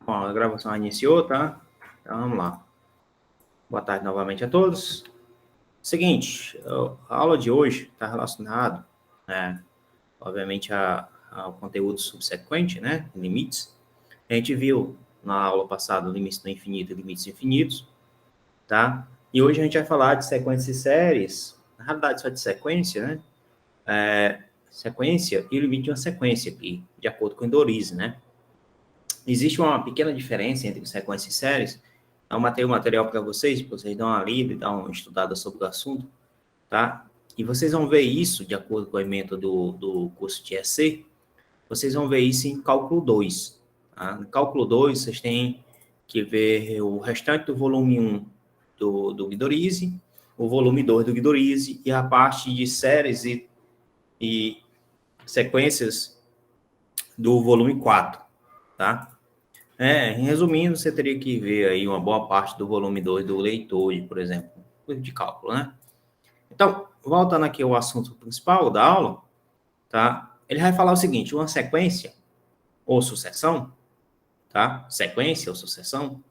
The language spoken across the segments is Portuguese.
Bom, a gravação iniciou, tá? Então, vamos lá. Boa tarde novamente a todos. Seguinte, a aula de hoje está relacionada, né, obviamente, ao conteúdo subsequente, né, limites. A gente viu na aula passada limites do infinito e limites infinitos, tá? E hoje a gente vai falar de sequências e séries, na realidade só de sequência, né? Sequência e limite de uma sequência aqui, de acordo com o Indorize, né? Existe uma pequena diferença entre sequências e séries. Eu matei o material para vocês dão uma lida e dar uma estudada sobre o assunto, tá? E vocês vão ver isso, de acordo com o emento do curso de EC, vocês vão ver isso em cálculo 2. Tá? No cálculo 2, vocês têm que ver o restante do volume 1 do Guidorize, o volume 2 do Guidorize e a parte de séries e sequências do volume 4, tá? Resumindo, você teria que ver aí uma boa parte do volume 2 do leitor, por exemplo, de cálculo, né? Então, voltando aqui ao assunto principal da aula, tá? Ele vai falar o seguinte, uma sequência ou sucessão, tá? Sequência ou sucessão.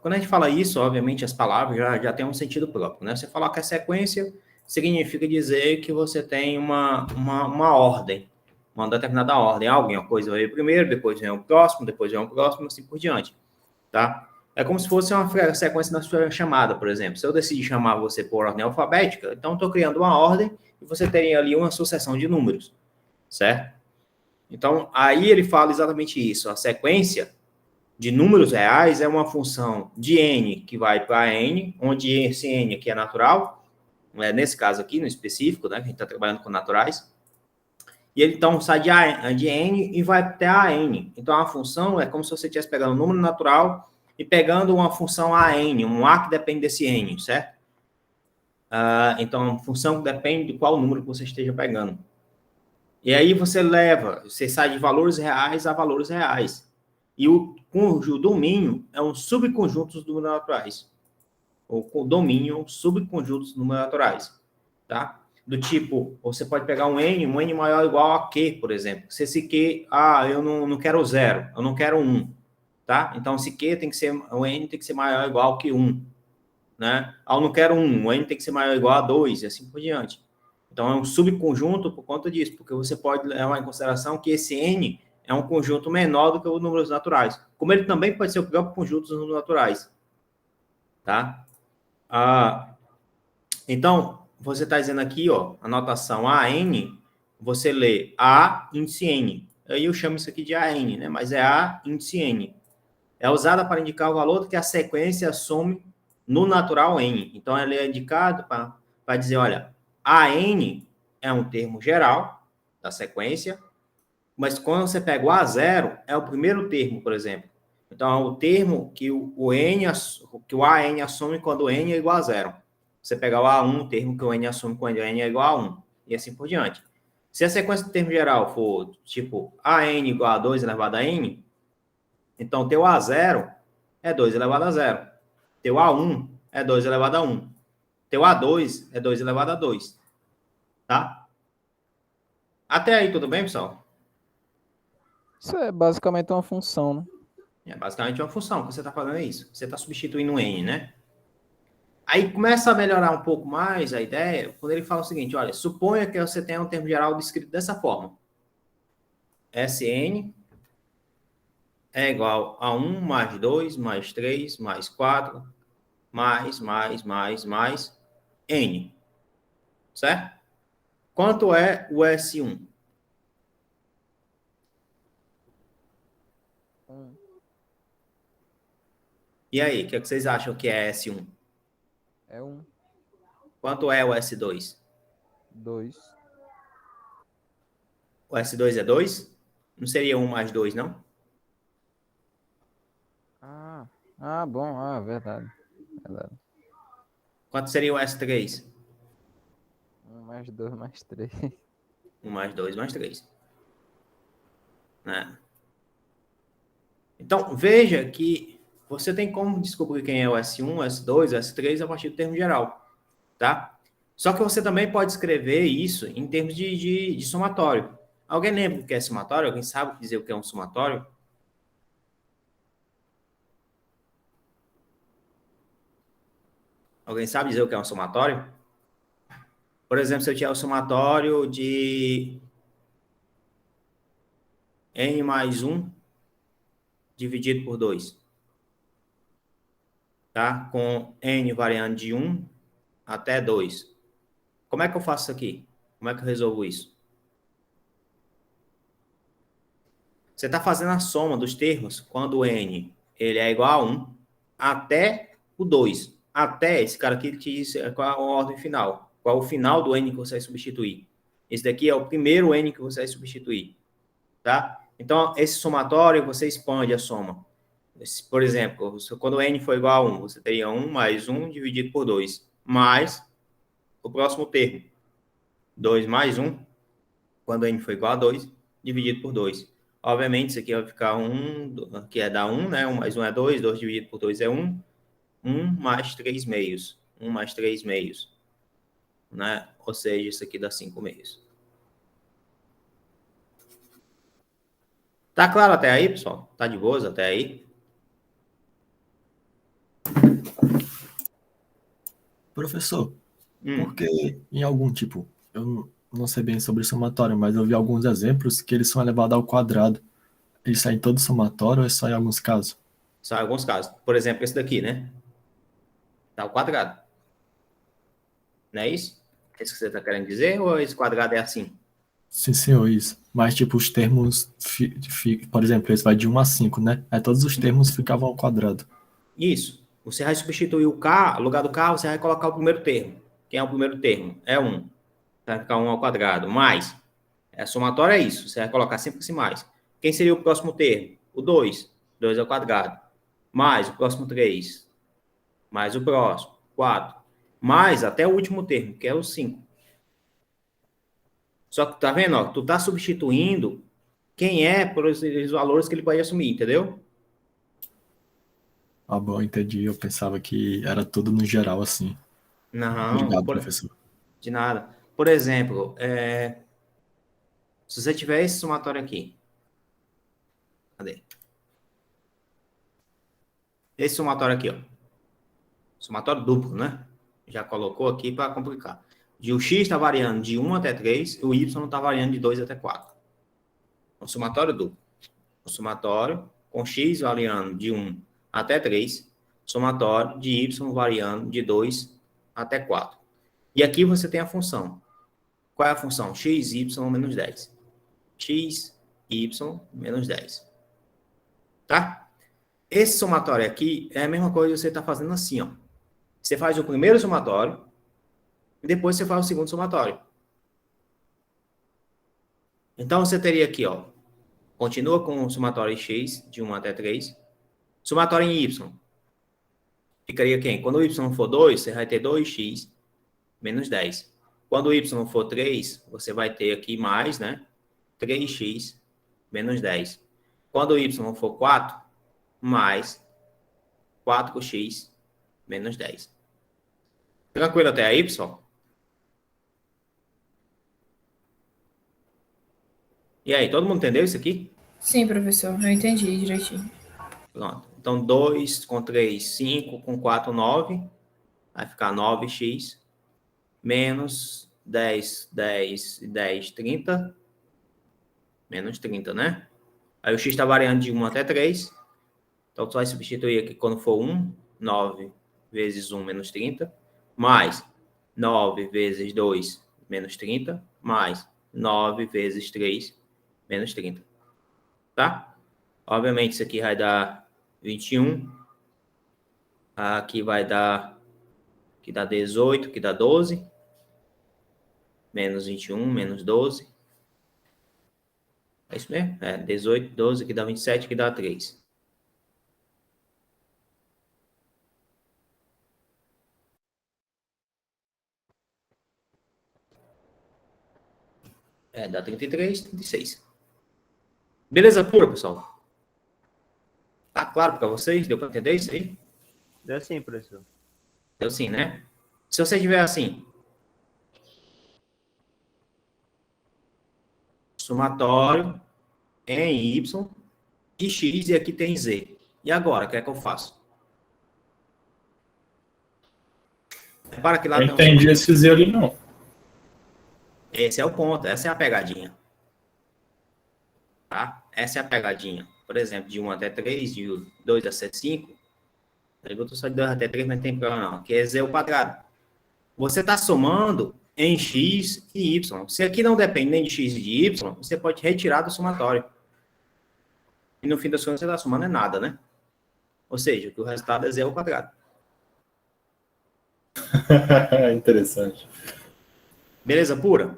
Quando a gente fala isso, obviamente, as palavras já têm um sentido próprio, né? Você falar que é sequência significa dizer que você tem uma ordem, uma determinada ordem. Alguma coisa vai primeiro, depois vem o próximo, assim por diante, tá? É como se fosse uma sequência na sua chamada, por exemplo. Se eu decidir chamar você por ordem alfabética, então estou criando uma ordem e você teria ali uma sucessão de números, certo? Então, aí ele fala exatamente isso. A sequência de números reais é uma função de n que vai para n, onde esse n aqui é natural, nesse caso aqui, no específico, né, que a gente está trabalhando com naturais, e ele então sai de n e vai até a n. Então, a função é como se você estivesse pegando um número natural e pegando uma função an, um a que depende desse n, certo? Então, função que depende de qual número que você esteja pegando. E aí você sai de valores reais a valores reais. E o domínio é um subconjunto dos números naturais. O domínio é um subconjunto dos números naturais, tá? Do tipo, você pode pegar um n maior ou igual a q, por exemplo. Se esse q, eu não quero 0, eu não quero 1, tá? Então, esse q tem que ser, o n tem que ser maior ou igual que 1, né? Eu não quero 1, o n tem que ser maior ou igual a 2, e assim por diante. Então, é um subconjunto por conta disso, porque você pode levar em consideração que esse n é um conjunto menor do que os números naturais, como ele também pode ser o próprio conjunto dos números naturais, tá? Então, você está dizendo aqui, ó, a notação AN, você lê A índice N. Aí eu chamo isso aqui de AN, né? Mas é A índice N. É usada para indicar o valor que a sequência some no natural N. Então, ela é indicada para dizer, olha, AN é um termo geral da sequência, mas quando você pega o A0, é o primeiro termo, por exemplo. Então, é o termo que que o AN assume quando o N é igual a 0. Você pegar o A1, o termo que o N assume quando o N é igual a 1, e assim por diante. Se a sequência do termo geral for, tipo, AN igual a 2 elevado a N, então teu A0 é 2 elevado a 0. Teu A1 é 2 elevado a 1. Teu A2 é 2 elevado a 2. Tá? Até aí, tudo bem, pessoal? Isso é basicamente uma função, né? É basicamente uma função que você está fazendo isso. Você está substituindo um N, né? Aí começa a melhorar um pouco mais a ideia quando ele fala o seguinte, olha, suponha que você tenha um termo geral descrito dessa forma. Sn é igual a 1 mais 2 mais 3 mais 4 mais N. Certo? Quanto é o S1? E aí, o que vocês acham que é S1? É 1, Quanto é o S2? 2. O S2 é 2? Não seria 1 mais 2, não? Bom, verdade. Verdade. Quanto seria o S3? 1 mais 2 mais 3. 1 mais 2 mais 3. Né? Então, veja que você tem como descobrir quem é o S1, S2, S3 a partir do termo geral, tá? Só que você também pode escrever isso em termos de somatório. Alguém lembra o que é somatório? Alguém sabe dizer o que é um somatório? Alguém sabe dizer o que é um somatório? Por exemplo, se eu tiver o somatório de n mais 1 dividido por 2, tá? Com n variando de 1 até 2. Como é que eu faço isso aqui? Como é que eu resolvo isso? Você está fazendo a soma dos termos quando o n ele é igual a 1 até o 2. Até esse cara aqui te diz qual é a ordem final. Qual é o final do n que você vai substituir. Esse daqui é o primeiro n que você vai substituir. Tá? Então, esse somatório, você expande a soma. Por exemplo, quando n for igual a 1, você teria 1 mais 1 dividido por 2, mais o próximo termo, 2 mais 1, quando n for igual a 2, dividido por 2. Obviamente, isso aqui vai ficar 1, que é dar 1, né? 1 mais 1 é 2, 2 dividido por 2 é 1, 1 mais 3 meios, 1 mais 3 meios, né? Ou seja, isso aqui dá 5 meios. Tá claro até aí, pessoal? Tá de boas até aí? Professor, porque em algum tipo, eu não sei bem sobre somatório, mas eu vi alguns exemplos que eles são elevados ao quadrado. Eles saem todo somatório ou é só em alguns casos? São alguns casos. Por exemplo, esse daqui, né? Tá ao quadrado. Não é isso? É isso que você está querendo dizer? Ou esse quadrado é assim? Sim, senhor, isso. Mas, tipo, os termos, por exemplo, esse vai de 1 a 5, né? Aí todos os termos ficavam ao quadrado. Isso. Você vai substituir o K, no lugar do K, você vai colocar o primeiro termo. Quem é o primeiro termo? É 1. Vai ficar 1 ao quadrado. Mais. Somatório é isso. Você vai colocar sempre esse mais. Quem seria o próximo termo? O 2. 2 ao quadrado. Mais o próximo 3. Mais o próximo. 4. Mais até o último termo, que é o 5. Só que, tá vendo? Ó, tu tá substituindo quem é por esses valores que ele pode assumir, entendeu? Ah, bom, entendi. Eu pensava que era tudo no geral, assim. Não, Obrigado, professor. de nada. Por exemplo, se você tiver esse somatório aqui, cadê? Esse somatório aqui, ó. Somatório duplo, né? Já colocou aqui para complicar. O x está variando de 1 até 3, e o y está variando de 2 até 4. O somatório duplo. O somatório com x variando de 1 até 3, somatório de y variando de 2 até 4. E aqui você tem a função. Qual é a função? X, y menos 10. X, y menos 10. Tá? Esse somatório aqui é a mesma coisa que você está fazendo assim, ó. Você faz o primeiro somatório e depois você faz o segundo somatório. Então, você teria aqui, ó, continua com o somatório x, de 1 até 3. Somatório em y. Ficaria quem? Quando o y for 2, você vai ter 2x menos 10. Quando o y for 3, você vai ter aqui mais, né? 3x menos 10. Quando o y for 4, mais 4x menos 10. Tranquilo até aí, pessoal? E aí, todo mundo entendeu isso aqui? Sim, professor, eu entendi direitinho. Pronto. Então, 2 com 3, 5, com 4, 9. Vai ficar 9x menos 10, 10 e 10, 30. Menos 30, né? Aí o x está variando de 1 até 3. Então, tu vai substituir aqui quando for 1, 9 vezes 1 menos 30, mais 9 vezes 2 menos 30, mais 9 vezes 3 menos 30. Tá? Obviamente, isso aqui vai dar 21. Aqui vai dar, que dá 18, que dá 12. Menos 21, menos 12. É isso mesmo? 18, 12, que dá 27, que dá 3. Dá 33, 36. Beleza pura, pessoal? Tá claro para vocês? Deu para entender isso aí? Deu sim, professor. Deu sim, né? Se você tiver assim, somatório em y e x e aqui tem z. E agora, o que é que eu faço? Para que lá Eu tem entendi esse Z ali, não. Esse é o ponto, essa é a pegadinha. Tá? Essa é a pegadinha. Por exemplo, de 1 até 3, de 2 até 5. Eu botou só de 2 até 3, mas não tem problema não. Que é Z ao quadrado. Você está somando em X e Y. Se aqui não depende nem de X e de Y, você pode retirar do somatório. E no fim das contas, você está somando é nada, né? Ou seja, que o resultado é Z ao quadrado. Interessante. Beleza pura?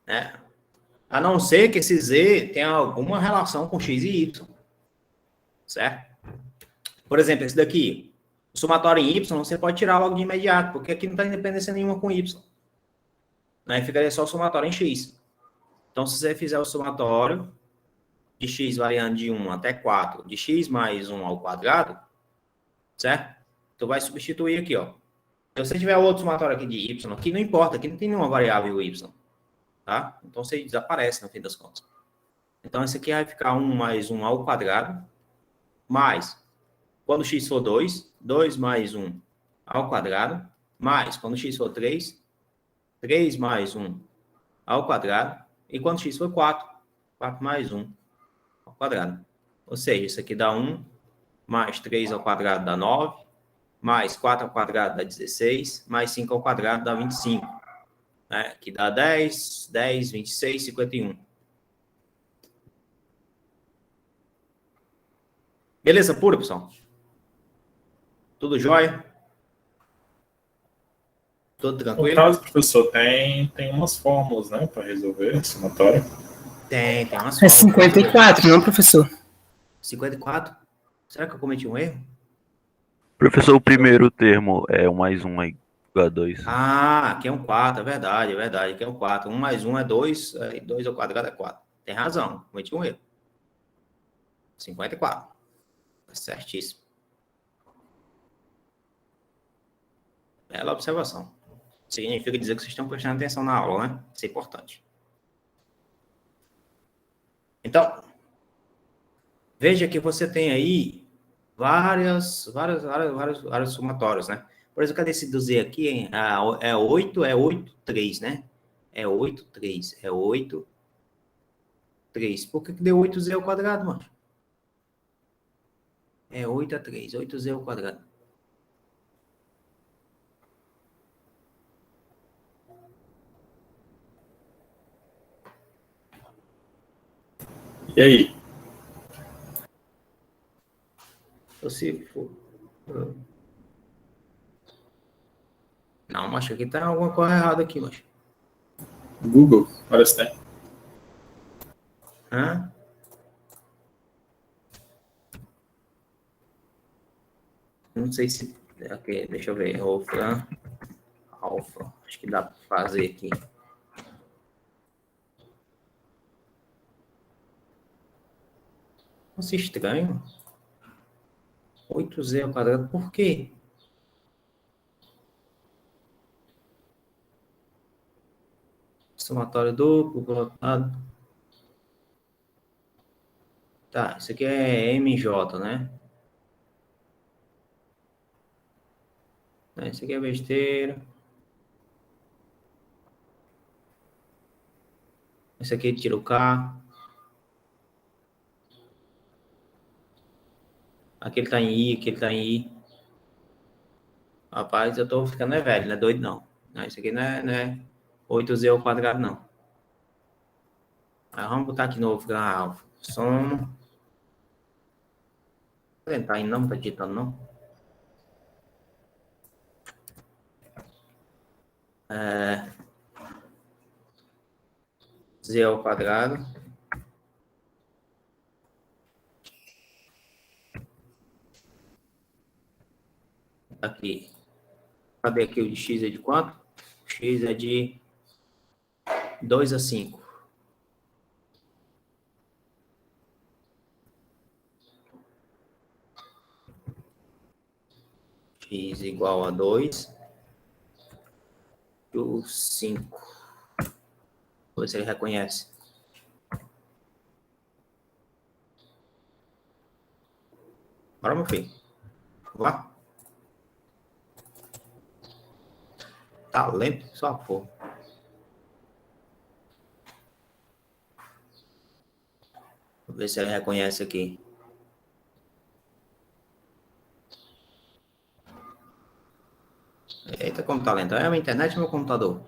É. A não ser que esse Z tenha alguma relação com X e Y. Certo? Por exemplo, esse daqui. O somatório em Y, você pode tirar logo de imediato, porque aqui não tem independência nenhuma com Y. Aí ficaria só o somatório em X. Então, se você fizer o somatório de X variando de 1 até 4, de X mais 1 ao quadrado, certo? Tu vai substituir aqui, ó. Se você tiver outro somatório aqui de Y, aqui não importa, aqui não tem nenhuma variável Y, tá? Então, você desaparece no fim das contas. Então, esse aqui vai ficar 1 mais 1 ao quadrado, mais, quando x for 2, 2 mais 1 ao quadrado, mais, quando x for 3, 3 mais 1 ao quadrado, e quando x for 4, 4 mais 1 ao quadrado. Ou seja, isso aqui dá 1, mais 3 ao quadrado dá 9, mais 4 ao quadrado dá 16, mais 5 ao quadrado dá 25. Né? Que dá 10, 10, 26, 51. Beleza pura, pessoal? Tudo jóia? Tudo No tranquilo? caso, professor, tem umas fórmulas, né, para resolver esse somatório. Tem umas É fórmulas. 54, não, professor? 54? Será que eu cometi um erro? Professor, o primeiro termo é 1 mais 1 é igual a 2. Ah, aqui é um 4, é verdade, é verdade. Aqui é um 4. 1 mais 1 é 2, 2 ao quadrado é 4. Tem razão, cometi um erro. 54. Tá certíssimo. Bela observação. Significa dizer que vocês estão prestando atenção na aula, né? Isso é importante. Então, veja que você tem aí vários somatórios, né? Por exemplo, cadê esse do Z aqui? É 8, 3, né? É 8, 3. É 8, 3. Por que deu 8Z ao quadrado, mano? É 8 a 3. 8Z ao quadrado. E aí? Se for... Não, mas aqui tá alguma coisa errada aqui, mas. Google, parece que tem. Hã? Não sei se... Aqui, deixa eu ver. Alfa. Acho que dá para fazer aqui. Nossa, estranho. 8Z ao quadrado. Por quê? Somatório duplo, colocado. Tá, isso aqui é MJ, né? Isso aqui é besteira. Esse aqui tira o K. Aqui ele tá em I, aqui ele tá em I. Rapaz, eu tô ficando velho, não é doido não. Isso aqui não é 8Z ao quadrado, não. Aí vamos botar aqui novo, alfa. Soma. Não tá indo, não tá digitando, não. Z ao quadrado. Aqui. Cadê aqui o de x é de quanto? X é de 2 a 5. X igual a 2. E o 5. Vou ver se ele reconhece. Bora, meu filho. Vamos lá. Tá lento, só porra. Vou ver se ele reconhece aqui. Eita, como tá lento. É a minha internet ou meu computador?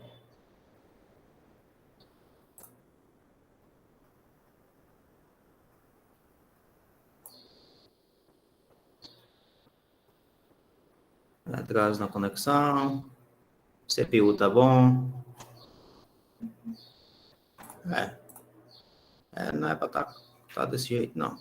Atraso na conexão. CPU tá bom. Não é pra tá desse jeito, não.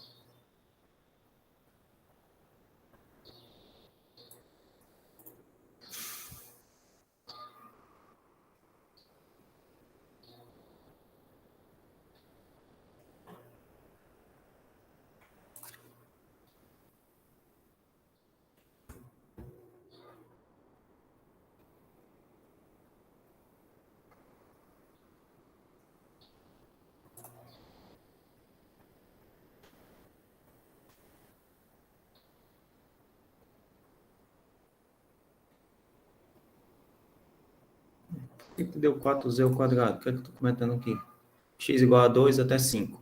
Por que deu 4z ao quadrado? O que é que eu tô comentando aqui? X igual a 2 até 5.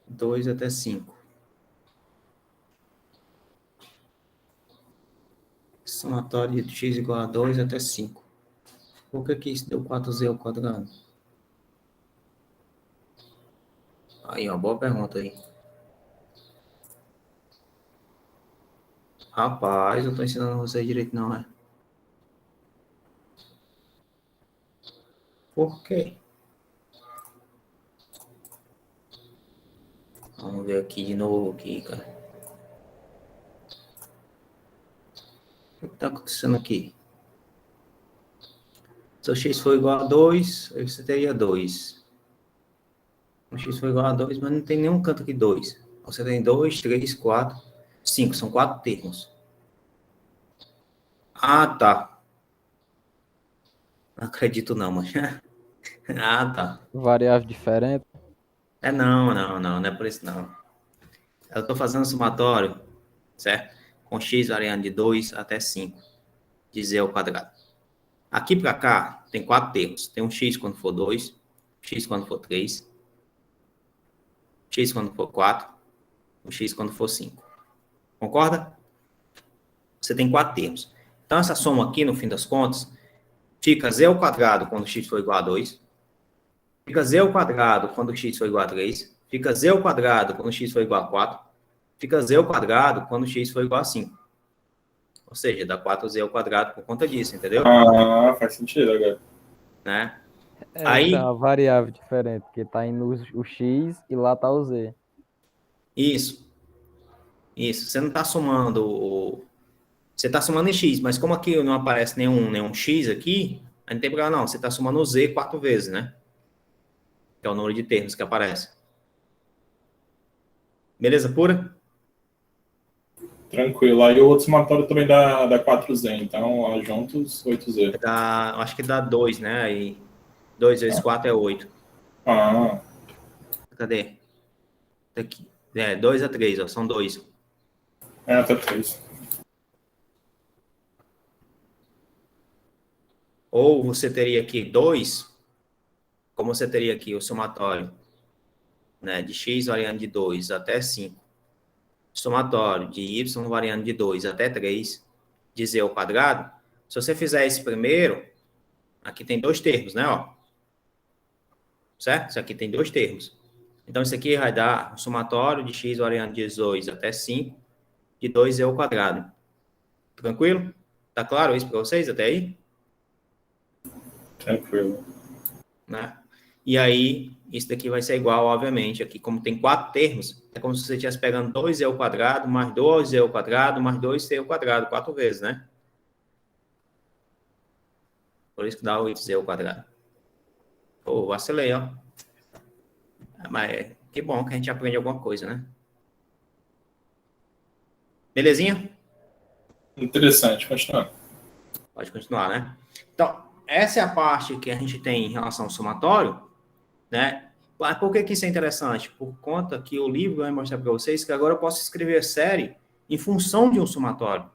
2 até 5. Somatório de x igual a 2 até 5. Por que isso deu 4z ao quadrado? Aí, ó, boa pergunta aí. Rapaz, eu tô ensinando vocês direito, não é? Por quê? Vamos ver aqui de novo, aqui, cara. O que tá acontecendo aqui? Se o x for igual a 2, aí você teria 2. O x for igual a 2, mas não tem nenhum canto aqui 2. Você tem 2, 3, 4, 5. São 4 termos. Ah, tá. Não acredito não, mas... Ah, tá. Variável diferente. Não é por isso não. Eu estou fazendo somatório, certo? Com x variando de 2 até 5, de z ao quadrado. Aqui para cá, tem 4 termos. Tem um x quando for 2, x quando for 3, x quando for 4, o x quando for 5. Concorda? Você tem 4 termos. Então, essa soma aqui, no fim das contas, fica z ao quadrado quando x for igual a 2, fica z ao quadrado quando x for igual a 3, fica z ao quadrado quando x for igual a 4, fica z ao quadrado quando x for igual a 5. Ou seja, dá 4z ao quadrado por conta disso, entendeu? Ah, faz sentido agora. Né? Aí... Então, a variável diferente, porque tá indo o x e lá tá o z. Isso. Você não tá somando Você tá somando em x, mas como aqui não aparece nenhum x aqui, aí não tem problema não. Você tá somando o z 4 vezes, né? Que é o número de termos que aparece. Beleza pura? Tranquilo. Aí o outro somatório também dá 4z, então, ó, juntos, 8z. Acho que dá 2, né? Aí 2 vezes 4 é 8. Ah, Cadê? Tá aqui. 2 a 3, ó, são 2. até 3. Ou você teria aqui 2, como você teria aqui o somatório, né, de x variando de 2 até 5, somatório de y variando de 2 até 3, de z ao quadrado. Se você fizer esse primeiro, aqui tem 2 termos, né? Ó. Certo? Isso aqui tem 2 termos. Então, isso aqui vai dar o somatório de x variando de 2 até 5, de 2z ao quadrado. Tranquilo? Tá claro isso para vocês até aí? Tranquilo. Né? E aí, isso daqui vai ser igual, obviamente, aqui como tem 4 termos, é como se você estivesse pegando 2z ao quadrado, mais 2z ao quadrado, mais 2c ao quadrado, 4 vezes, né? Por isso que dá 8z ao quadrado. Pô, vacilei, ó. Mas que bom que a gente aprende alguma coisa, né? Belezinha? Interessante, continuando. Pode continuar, né? Então, essa é a parte que a gente tem em relação ao somatório, né? Por que isso é interessante? Por conta que o livro vai mostrar para vocês que agora eu posso escrever série em função de um somatório.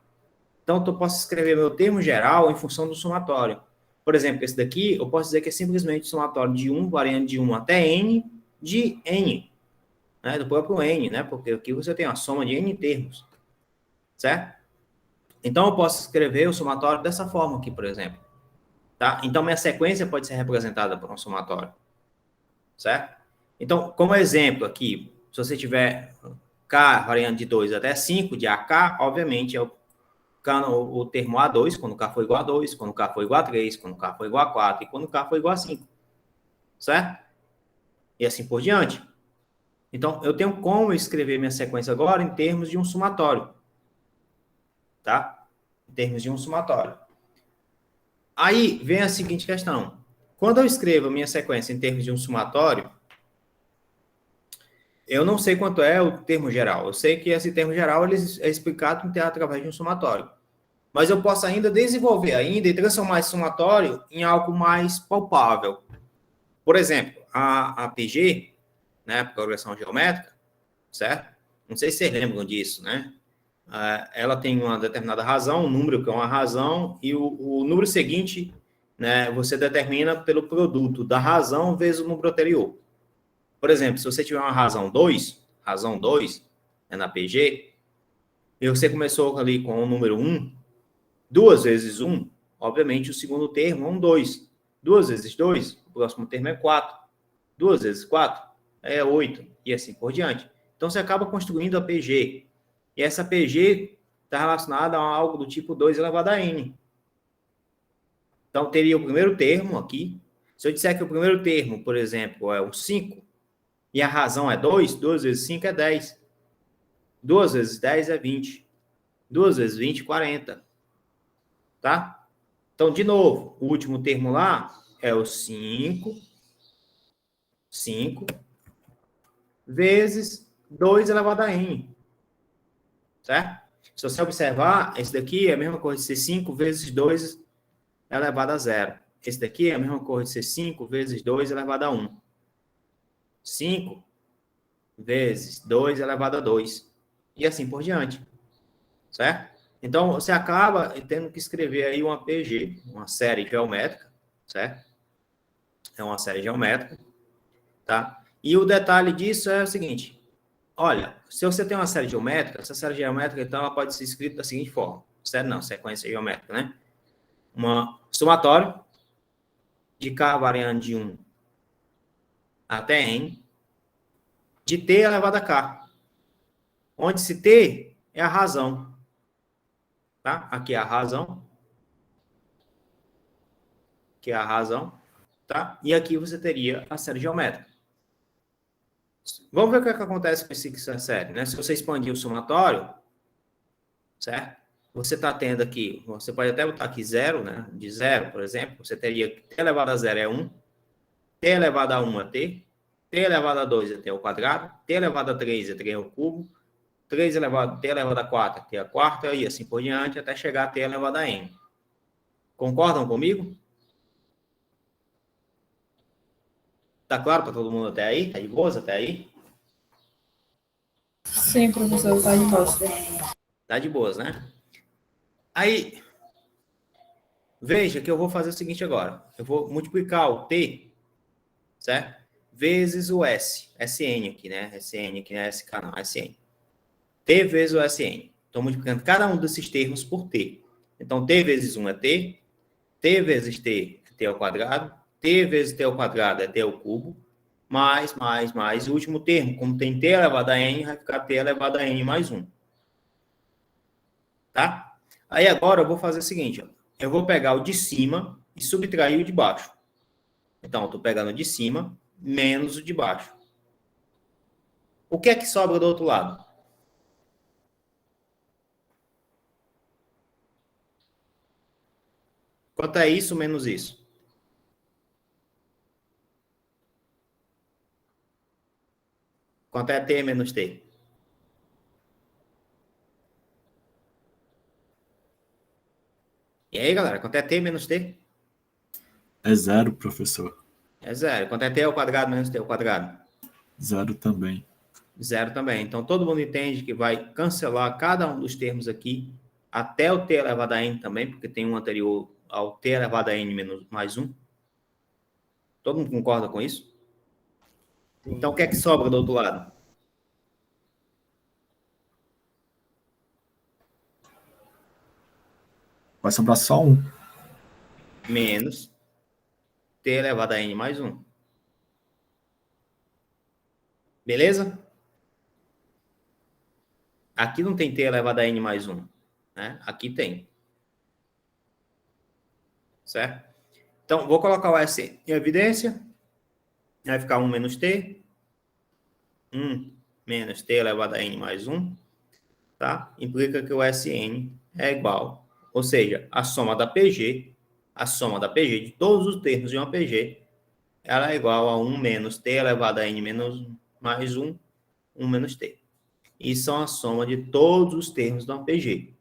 Então, eu posso escrever meu termo geral em função do somatório. Por exemplo, esse daqui, eu posso dizer que é simplesmente somatório de 1, variando de 1 até n, de n, né, do próprio n, né, porque aqui você tem a soma de n termos, certo? Então, eu posso escrever o somatório dessa forma aqui, por exemplo. Tá? Então, minha sequência pode ser representada por um somatório, certo? Então, como exemplo aqui, se você tiver k variando de 2 até 5, de AK, obviamente, é o termo A2, quando k for igual a 2, quando k for igual a 3, quando k for igual a 4 e quando k for igual a 5, certo? E assim por diante. Então, eu tenho como escrever minha sequência agora em termos de um somatório, tá? Em termos de um somatório. Aí vem a seguinte questão. Quando eu escrevo a minha sequência em termos de um somatório, eu não sei quanto é o termo geral. Eu sei que esse termo geral ele é explicado através de um somatório. Mas eu posso ainda desenvolver ainda e transformar esse somatório em algo mais palpável. Por exemplo, a PG, né, progressão geométrica, certo? Não sei se vocês lembram disso, né? Ela tem uma determinada razão, um número que é uma razão, e o número seguinte, né, você determina pelo produto da razão vezes o número anterior. Por exemplo, se você tiver uma razão 2, né, na PG, e você começou ali com o número 1, 2 vezes 1, obviamente o segundo termo é um 2. 2 vezes 2, o próximo termo é 4. 2 vezes 4 é 8, e assim por diante. Então, você acaba construindo a PG. E essa PG está relacionada a algo do tipo 2 elevado a n. Então, teria o primeiro termo aqui. Se eu disser que o primeiro termo, por exemplo, é um 5, e a razão é 2, 2 vezes 5 é 10. 2 vezes 10 é 20. 2 vezes 20, 40. Tá? Então, de novo, o último termo lá é o 5 vezes 2 elevado a n. Certo? Se você observar, esse daqui é a mesma coisa de ser 5 vezes 2 elevado a 0. Esse daqui é a mesma coisa de ser 5 vezes 2 elevado a 1. 5 vezes 2 elevado a 2. E assim por diante. Certo? Então, você acaba tendo que escrever aí uma PG, uma série geométrica, certo? É uma série geométrica, tá? E o detalhe disso é o seguinte. Olha, se você tem uma série geométrica, essa série geométrica, então, ela pode ser escrita da seguinte forma. Série não, sequência geométrica, né? Uma somatório de k variando de 1 até n, de t elevado a k. Onde se t é a razão. Tá? Aqui é a razão. Aqui é a razão. Tá? E aqui você teria a série geométrica. Vamos ver o que acontece com essa série, né? Se você expandir o somatório, certo? Você está tendo aqui, você pode até botar aqui 0, né? De 0, por exemplo, você teria que t elevado a 0 é 1, t elevado a 1 é t elevado a 2 é t ao quadrado, t elevado a 3 é 3 ao cubo, t elevado a 4 é t à quarta, e assim por diante, até chegar a t elevado a n. Concordam comigo? Tá claro para todo mundo até aí? Tá de boas até aí? Sim, professor, tá de boa. Tá de boas, né? Aí, veja que eu vou fazer o seguinte agora. Eu vou multiplicar o t, certo? Vezes o s. Sn aqui, né? Sn aqui, né? SK não, Sn. T vezes o Sn. Estou multiplicando cada um desses termos por t. Então, t vezes 1 é t vezes t é t ao quadrado, t vezes t ao quadrado é t ao cubo, mais, o último termo, como tem t elevado a n, vai ficar t elevado a n mais 1. Tá? Aí agora eu vou fazer o seguinte, ó. Eu vou pegar o de cima e subtrair o de baixo. Então, eu estou pegando o de cima menos o de baixo. O que é que sobra do outro lado? Quanto é isso menos isso? Quanto é t menos t? E aí, galera, quanto é t menos t? É 0, professor. É 0. Quanto é t ao quadrado menos t ao quadrado? 0 também. 0 também. Então, todo mundo entende que vai cancelar cada um dos termos aqui até o t elevado a n também, porque tem um anterior ao t elevado a n menos mais 1. Todo mundo concorda com isso? Então, o que é que sobra do outro lado? Vai sobrar só um. Menos t elevado a n mais 1. Beleza? Aqui não tem t elevado a n mais 1. Né? Aqui tem. Certo? Então, vou colocar o S em evidência. Vai ficar 1 menos t. 1 menos t elevado a n mais 1. Tá? Implica que o Sn é igual. Ou seja, a soma da PG de todos os termos de uma PG, ela é igual a 1 menos t elevado a n menos mais 1, 1 menos t. Isso é a soma de todos os termos de uma PG.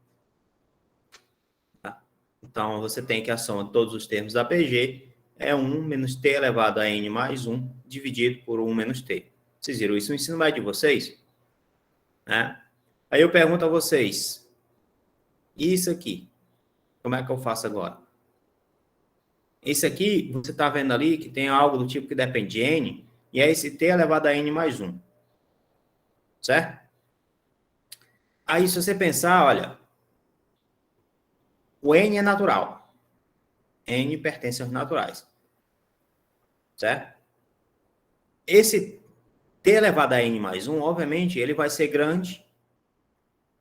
Tá? Então, você tem que a soma de todos os termos da PG é 1 menos t elevado a n mais 1 dividido por 1 menos t. Vocês viram isso no ensino médio de vocês? Né? Aí eu pergunto a vocês, isso aqui, como é que eu faço agora? Esse aqui, você está vendo ali que tem algo do tipo que depende de n, e é esse t elevado a n mais 1. Certo? Aí, se você pensar, olha, o n é natural. N pertence aos naturais. Certo? Esse t elevado a n mais 1, obviamente, ele vai ser grande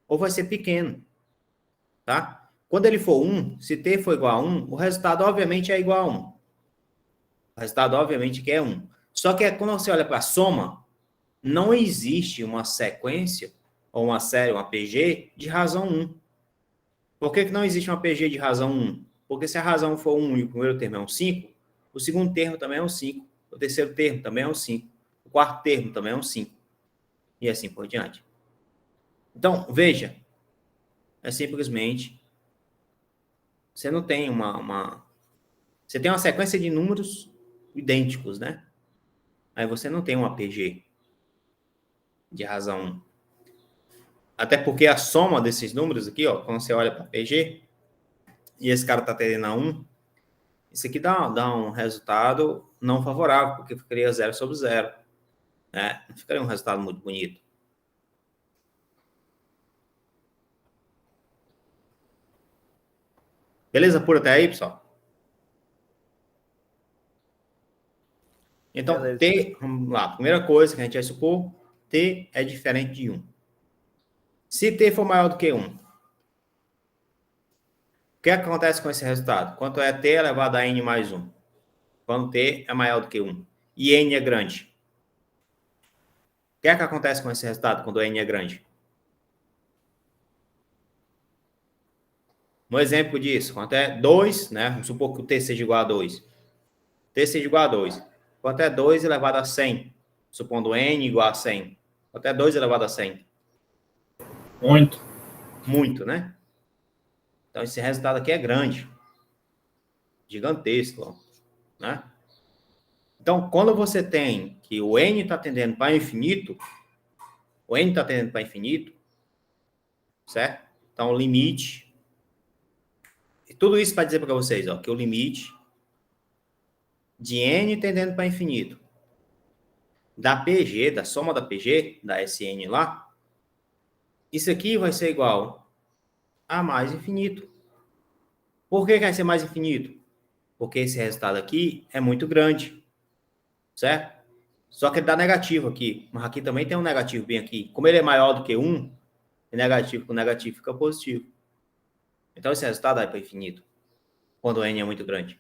ou vai ser pequeno. Tá? Quando ele for 1, se t for igual a 1, o resultado, obviamente, é igual a 1. O resultado, obviamente, que é 1. Só que quando você olha para a soma, não existe uma sequência ou uma série, uma PG, de razão 1. Por que não existe uma PG de razão 1? Porque se a razão for 1 e o primeiro termo é um 5, o segundo termo também é um 5, o terceiro termo também é um 5, o quarto termo também é um 5, e assim por diante. Então, veja, é simplesmente, você não tem você tem uma sequência de números idênticos, né? Aí você não tem uma PG de razão 1. Até porque a soma desses números aqui, ó, quando você olha para PG, e esse cara está tendendo a 1, isso aqui dá um resultado não favorável, porque ficaria 0 sobre 0. Né? Não ficaria um resultado muito bonito. Beleza por até aí, pessoal? Então, Beleza. T, vamos lá. Primeira coisa que a gente vai supor, T é diferente de 1. Se T for maior do que 1, o que acontece com esse resultado? Quanto é T elevado a N mais 1? Quando T é maior do que 1. E N é grande. O que acontece com esse resultado quando N é grande? Um exemplo disso, quanto é 2, né? Vamos supor que o T seja igual a 2. T seja igual a 2. Quanto é 2 elevado a 100? Supondo N igual a 100. Quanto é 2 elevado a 100? Muito. Muito, né? Então, esse resultado aqui é grande. Gigantesco, né? Então, quando você tem que o N está tendendo para infinito, certo? Então, o limite... E tudo isso para dizer para vocês, ó, que o limite de N tendendo para infinito da PG, da soma da PG, da SN lá, isso aqui vai ser igual a mais infinito. Por que vai ser mais infinito? Porque esse resultado aqui é muito grande, certo? Só que ele dá negativo aqui, mas aqui também tem um negativo bem aqui. Como ele é maior do que 1, negativo com negativo fica positivo. Então esse resultado vai para infinito, quando o N é muito grande.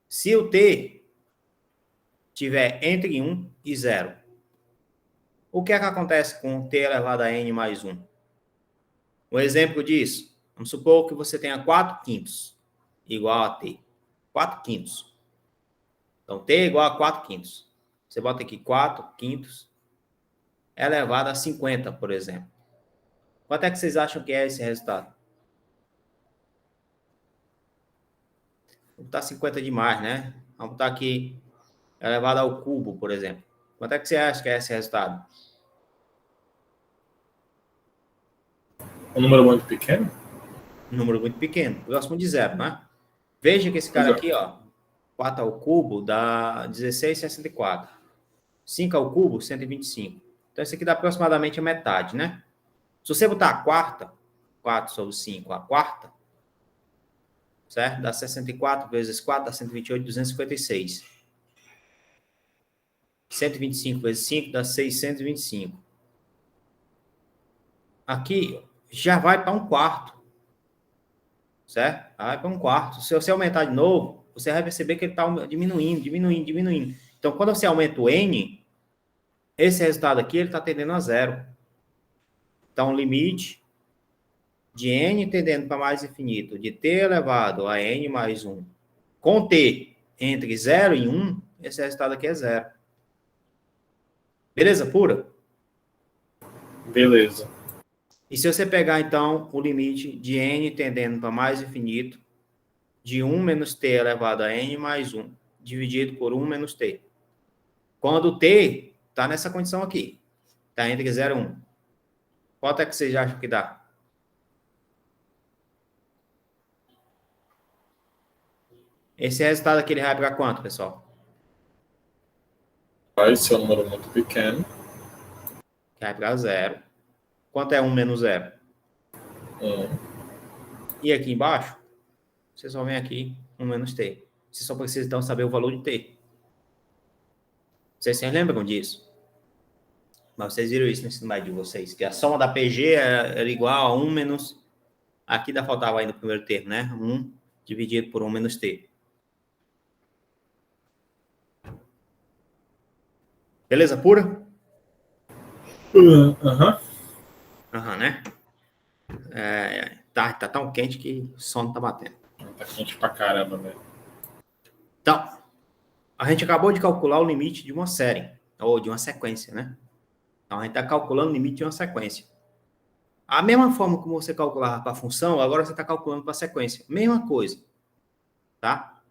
Se o T tiver entre 1 e 0, o que é que acontece com o T elevado a N mais 1? Um exemplo disso, vamos supor que você tenha 4 quintos igual a T. 4 quintos. Então, T é igual a 4 quintos. Você bota aqui 4 quintos elevado a 50, por exemplo. Quanto é que vocês acham que é esse resultado? Vou botar 50 demais, né? Vamos botar aqui elevado ao cubo, por exemplo. Quanto é que você acha que é esse resultado? Um número muito pequeno? Um número muito pequeno, próximo de zero, né? Veja que esse cara aqui, ó, 4 ao cubo dá 16,64. 5 ao cubo, 125. Então, isso aqui dá aproximadamente a metade, né? Se você botar a quarta, 4 sobre 5, a quarta, certo? Dá 64 vezes 4, dá 128, 256. 125 vezes 5 dá 625. Aqui já vai para um quarto, certo? Vai para um quarto. Se você aumentar de novo, você vai perceber que ele está diminuindo, diminuindo, diminuindo. Então, quando você aumenta o n, esse resultado aqui ele está tendendo a zero. Então, o limite de n tendendo para mais infinito, de t elevado a n mais 1, com t entre 0 e 1, esse resultado aqui é zero. Beleza pura? Beleza. E se você pegar, então, o limite de n tendendo para mais infinito, de 1 menos t elevado a n mais 1, dividido por 1 menos t. Quando t está nessa condição aqui, está entre 0 e 1. Quanto é que vocês acham que dá? Esse resultado aqui ele vai para quanto, pessoal? Vai ser um número muito pequeno. Vai para 0. Quanto é 1 menos 0? 1. E aqui embaixo, vocês só vêm aqui 1 menos t. Vocês só precisam, então, saber o valor de t. Vocês se lembram disso? Mas vocês viram isso no ensino médio de vocês, que a soma da PG era igual a 1 menos... Aqui ainda faltava ainda o primeiro termo, né? 1 dividido por 1 menos t. Beleza pura? Aham, né? Tá tão quente que o sono tá batendo. Tá quente pra caramba, velho. Então, a gente acabou de calcular o limite de uma série, ou de uma sequência, né? Então, a gente está calculando o limite de uma sequência. A mesma forma como você calculava para a função, agora você está calculando para a sequência. Mesma coisa, tá?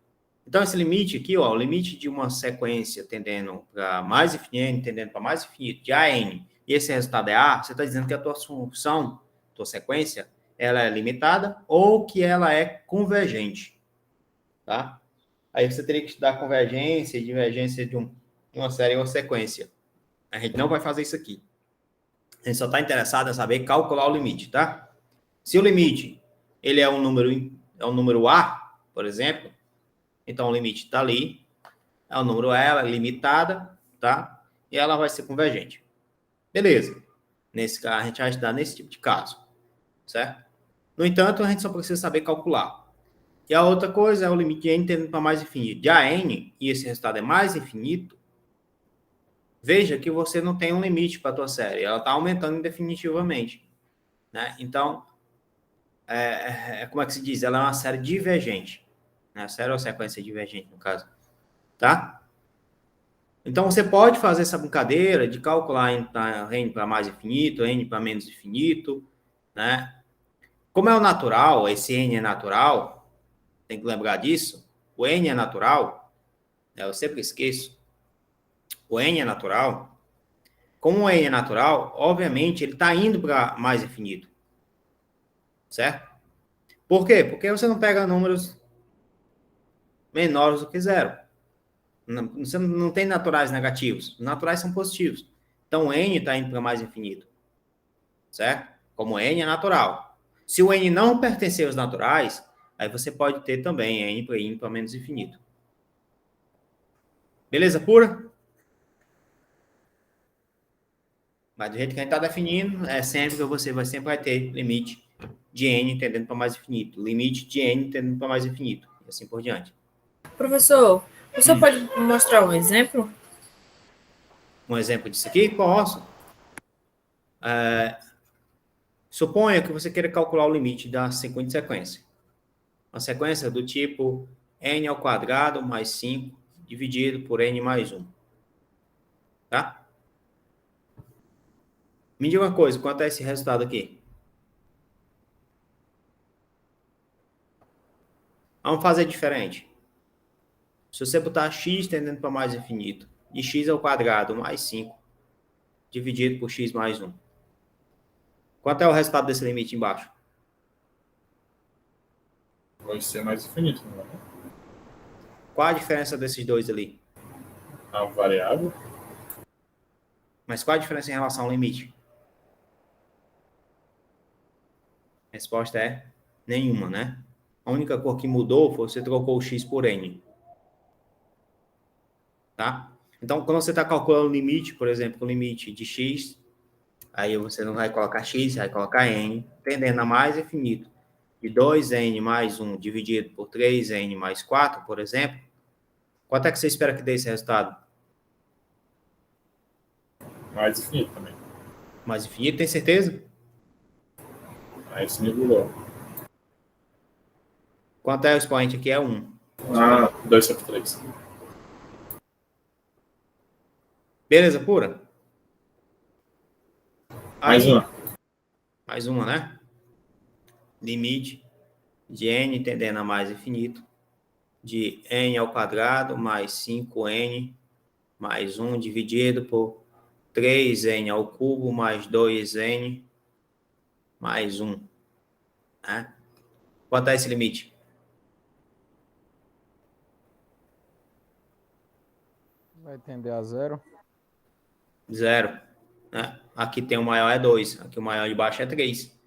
Então, esse limite aqui, ó, o limite de uma sequência tendendo para mais infinito, tendendo para mais infinito, de AN, e esse resultado é A, você está dizendo que a tua função, tua sequência, ela é limitada ou que ela é convergente, tá? Aí você teria que estudar convergência e divergência de uma série ou sequência. A gente não vai fazer isso aqui. A gente só está interessado em saber calcular o limite, tá? Se o limite ele é um número A, por exemplo, então o limite está ali, é o número A, ela é limitada, tá? E ela vai ser convergente. Beleza. Nesse caso, a gente vai estudar nesse tipo de caso, certo? No entanto, a gente só precisa saber calcular. E a outra coisa é o limite de n tendendo para mais infinito. De AN, e esse resultado é mais infinito, veja que você não tem um limite para a tua série. Ela está aumentando indefinitivamente, né? Então, como é que se diz? Ela é uma série divergente. Né? A série ou sequência divergente, no caso. Tá? Então, você pode fazer essa brincadeira de calcular n para mais infinito, n para menos infinito, né? Como é o natural, esse n é natural, tem que lembrar disso. O n é natural, eu sempre esqueço. O n é natural. Como o n é natural, obviamente, ele está indo para mais infinito. Certo? Por quê? Porque você não pega números menores do que zero. Você não tem naturais negativos. Os naturais são positivos. Então, o n está indo para mais infinito. Certo? Como o n é natural. Se o n não pertencer aos naturais, aí você pode ter também n para ir para menos infinito. Beleza pura? Mas do jeito que a gente está definindo, é sempre que você sempre vai ter limite de n tendendo para mais infinito. Limite de n tendendo para mais infinito. E assim por diante. Professor, o senhor pode mostrar um exemplo? Um exemplo disso aqui? Posso. Suponha que você queira calcular o limite da seguinte sequência. Uma sequência do tipo n ao quadrado mais 5 dividido por n mais 1. Tá? Me diga uma coisa, quanto é esse resultado aqui? Vamos fazer diferente. Se você botar x tendendo para mais infinito, de x ao quadrado mais 5, dividido por x mais 1. Quanto é o resultado desse limite embaixo? Vai ser mais infinito, não é? Qual a diferença desses dois ali? A variável. Mas qual a diferença em relação ao limite? A resposta é nenhuma, né? A única cor que mudou foi você trocou o x por n. Tá? Então, quando você está calculando o limite, por exemplo, o limite de x, aí você não vai colocar x, vai colocar n, tendendo a mais infinito. De 2n mais 1 dividido por 3n mais 4, por exemplo, quanto é que você espera que dê esse resultado? Mais infinito também. Mais infinito, tem certeza? Aí se nivelou. Quanto é o expoente aqui? É 1. 2 sobre 3. Beleza pura? Mais Aí, uma. mais uma, né? Limite de n tendendo a mais infinito, de n ao quadrado mais 5n mais 1 dividido por 3n ao cubo mais 2n mais 1. Né? Quanto é esse limite? Vai tender a 0. 0. Né? Aqui tem o maior é 2. Aqui o maior de baixo é 3.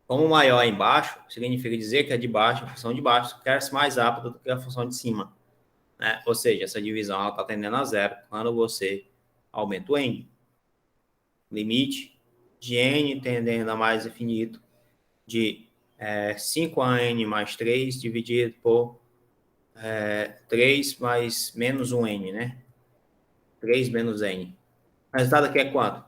Como o maior é embaixo, significa dizer que a de baixo, a função de baixo, cresce mais rápido do que a função de cima. Né? Ou seja, essa divisão está tendendo a 0 quando você aumenta o n. Limite de n tendendo a mais infinito de 5n mais 3 dividido por 3 mais menos 1n, né? 3 menos n. O resultado aqui é quanto?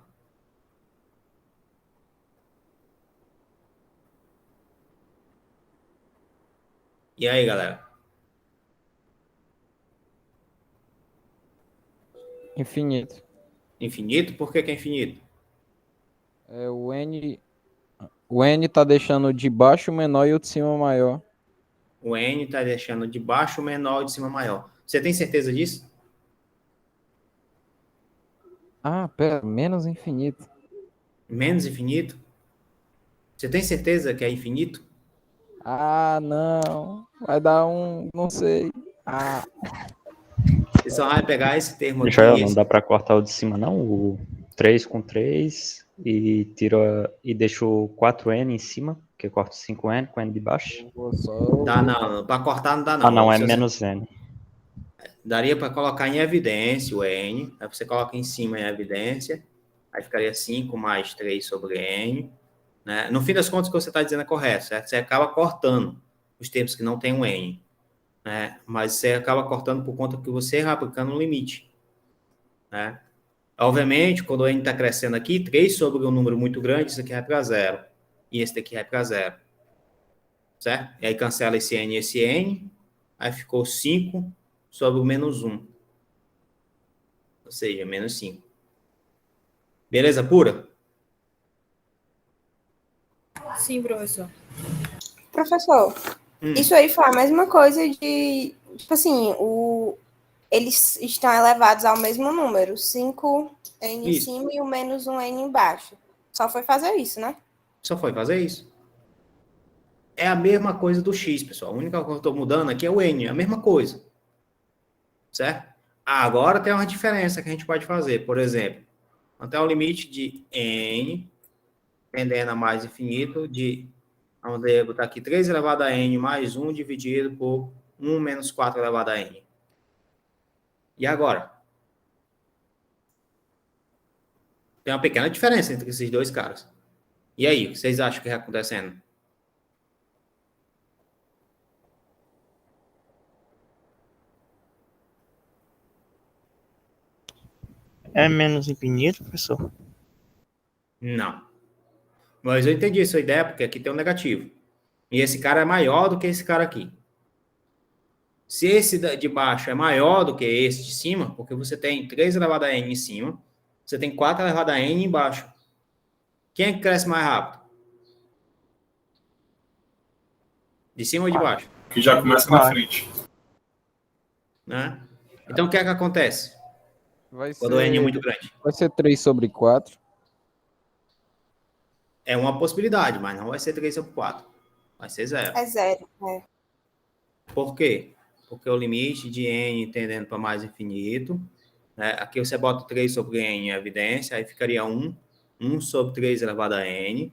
E aí, galera? Infinito. Infinito? Por que que é infinito? O N tá deixando o de baixo menor e o de cima maior. O n está deixando de baixo menor e de cima maior. Você tem certeza disso? Ah, pera, menos infinito. Menos infinito? Você tem certeza que é infinito? Ah, não. Vai dar não sei. Ah, Você só vai pegar esse termo aqui. Joel, não dá pra cortar o de cima, não? O 3 com 3 e tira e deixa o 4n em cima, que corta 5n com n de baixo. vou só. Dá não. Para cortar não dá não. Ah, não, é Se você- menos n. Daria para colocar em evidência o n. Aí você coloca em cima em evidência. Aí ficaria 5 mais 3 sobre n. Né? No fim das contas, o que você está dizendo é correto, certo? Você acaba cortando os termos que não tem um n. Né? Mas você acaba cortando por conta que você está aplicando um limite. Né? Obviamente, quando o n está crescendo aqui, 3 sobre um número muito grande, isso aqui vai para 0. E esse daqui vai para 0. Certo? E aí cancela esse n e esse n. Aí ficou 5 sobre o menos 1. Ou seja, menos 5. Beleza pura? Sim, professor. Professor, isso aí foi a mesma coisa de, tipo assim, eles estão elevados ao mesmo número, 5n em Isso. cima e o menos 1n embaixo. Só foi fazer isso, né? Só foi fazer isso. É a mesma coisa do x, pessoal. A única coisa que eu estou mudando aqui é o n. É a mesma coisa. Certo? Agora tem uma diferença que a gente pode fazer. Por exemplo, até o limite de n tendendo a mais infinito de, vamos botar aqui, 3 elevado a n mais 1 dividido por 1 menos 4 elevado a n. E agora? Tem uma pequena diferença entre esses dois caras. E aí, o que vocês acham que está acontecendo? É menos infinito, professor? Não. Mas eu entendi a sua ideia, porque aqui tem um negativo. E esse cara é maior do que esse cara aqui. Se esse de baixo é maior do que esse de cima, porque você tem 3 elevado a n em cima, você tem 4 elevado a n embaixo. Quem é que cresce mais rápido? De cima ou de baixo? Que já começa na frente. Né? Então, o que é que acontece Vai quando o n é ser, muito grande? vai ser 3 sobre 4. É uma possibilidade, mas não vai ser 3 sobre 4. Vai ser 0. É 0, é. Por quê? Porque o limite de n tendendo para mais infinito, né? Aqui você bota 3 sobre n em evidência, aí ficaria 1 sobre 3 elevado a n,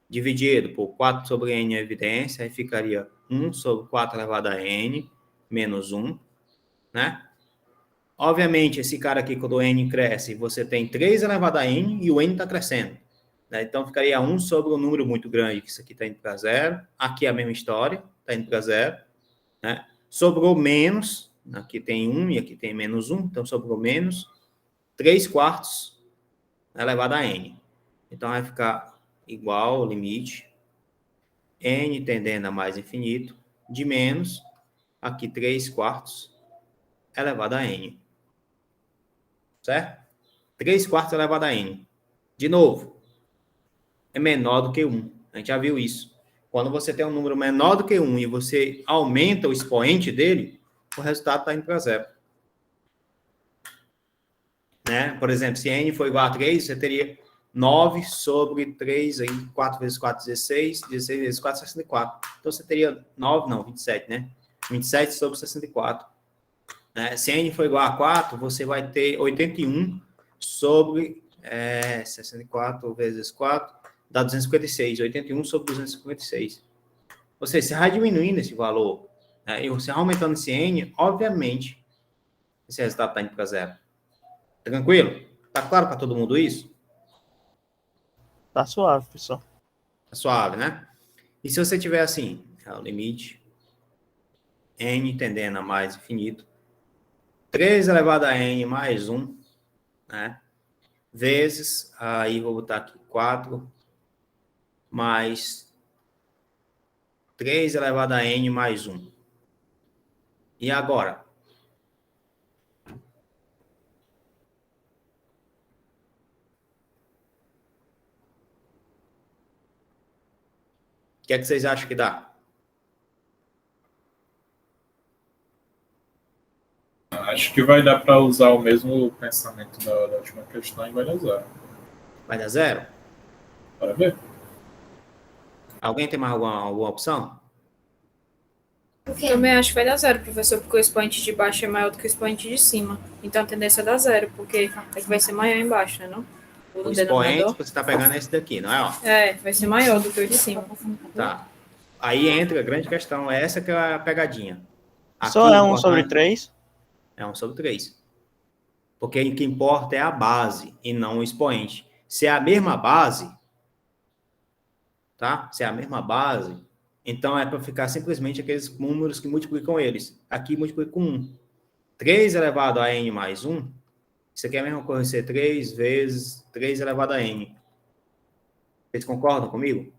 dividido por 4 sobre n em evidência, aí ficaria 1 sobre 4 elevado a n, menos 1, né? Obviamente, esse cara aqui, quando o n cresce, você tem 3 elevado a n e o n está crescendo, né? Então, ficaria 1 sobre um número muito grande, que isso aqui está indo para zero. Aqui é a mesma história, está indo para zero, né? Sobrou menos, aqui tem 1 e aqui tem menos 1, então sobrou menos 3 quartos elevado a n. Então, vai ficar igual ao limite n tendendo a mais infinito de menos, aqui 3 quartos elevado a n. Certo? 3 quartos elevado a n. De novo, é menor do que 1. A gente já viu isso. Quando você tem um número menor do que 1 e você aumenta o expoente dele, o resultado está indo para zero. Né? Por exemplo, se n for igual a 3, você teria 9 sobre 3, aí 4 vezes 4, 16, 16 vezes 4, 64. Então, você teria 9, não, 27, né? 27 sobre 64. Se n for igual a 4, você vai ter 81 sobre 64 vezes 4, dá 256. 81 sobre 256. Ou seja, você vai diminuindo esse valor, né? E você aumentando esse n, obviamente, esse resultado está indo para zero. Tranquilo? Tá claro para todo mundo isso? Tá suave, pessoal. Tá suave, né? E se você tiver assim, o limite n tendendo a mais infinito, 3 elevado a n mais 1, né? Vezes, aí vou botar aqui 4, mais 3 elevado a n mais 1. E agora? O que é que vocês acham que dá? Acho que vai dar para usar o mesmo pensamento da última questão e vai dar zero. Vai dar zero? Bora ver. Alguém tem mais alguma opção? Eu também acho que vai dar zero, professor, porque o expoente de baixo é maior do que o expoente de cima. Então a tendência é dar zero, porque é que vai ser maior embaixo, né, não? O expoente, você está pegando esse daqui, não é? Ó? É, vai ser maior do que o de cima. Tá. Aí entra a grande questão, essa que é a pegadinha. Aqui, Só é 1 sobre 3? É 1 sobre 3. Porque o que importa é a base e não o expoente. Se é a mesma base, tá? Se é a mesma base, então é para ficar simplesmente aqueles números que multiplicam eles. Aqui multiplica com 1. 3 elevado a n mais 1, isso aqui é a mesma coisa, ser 3 vezes 3 elevado a n. Vocês concordam comigo?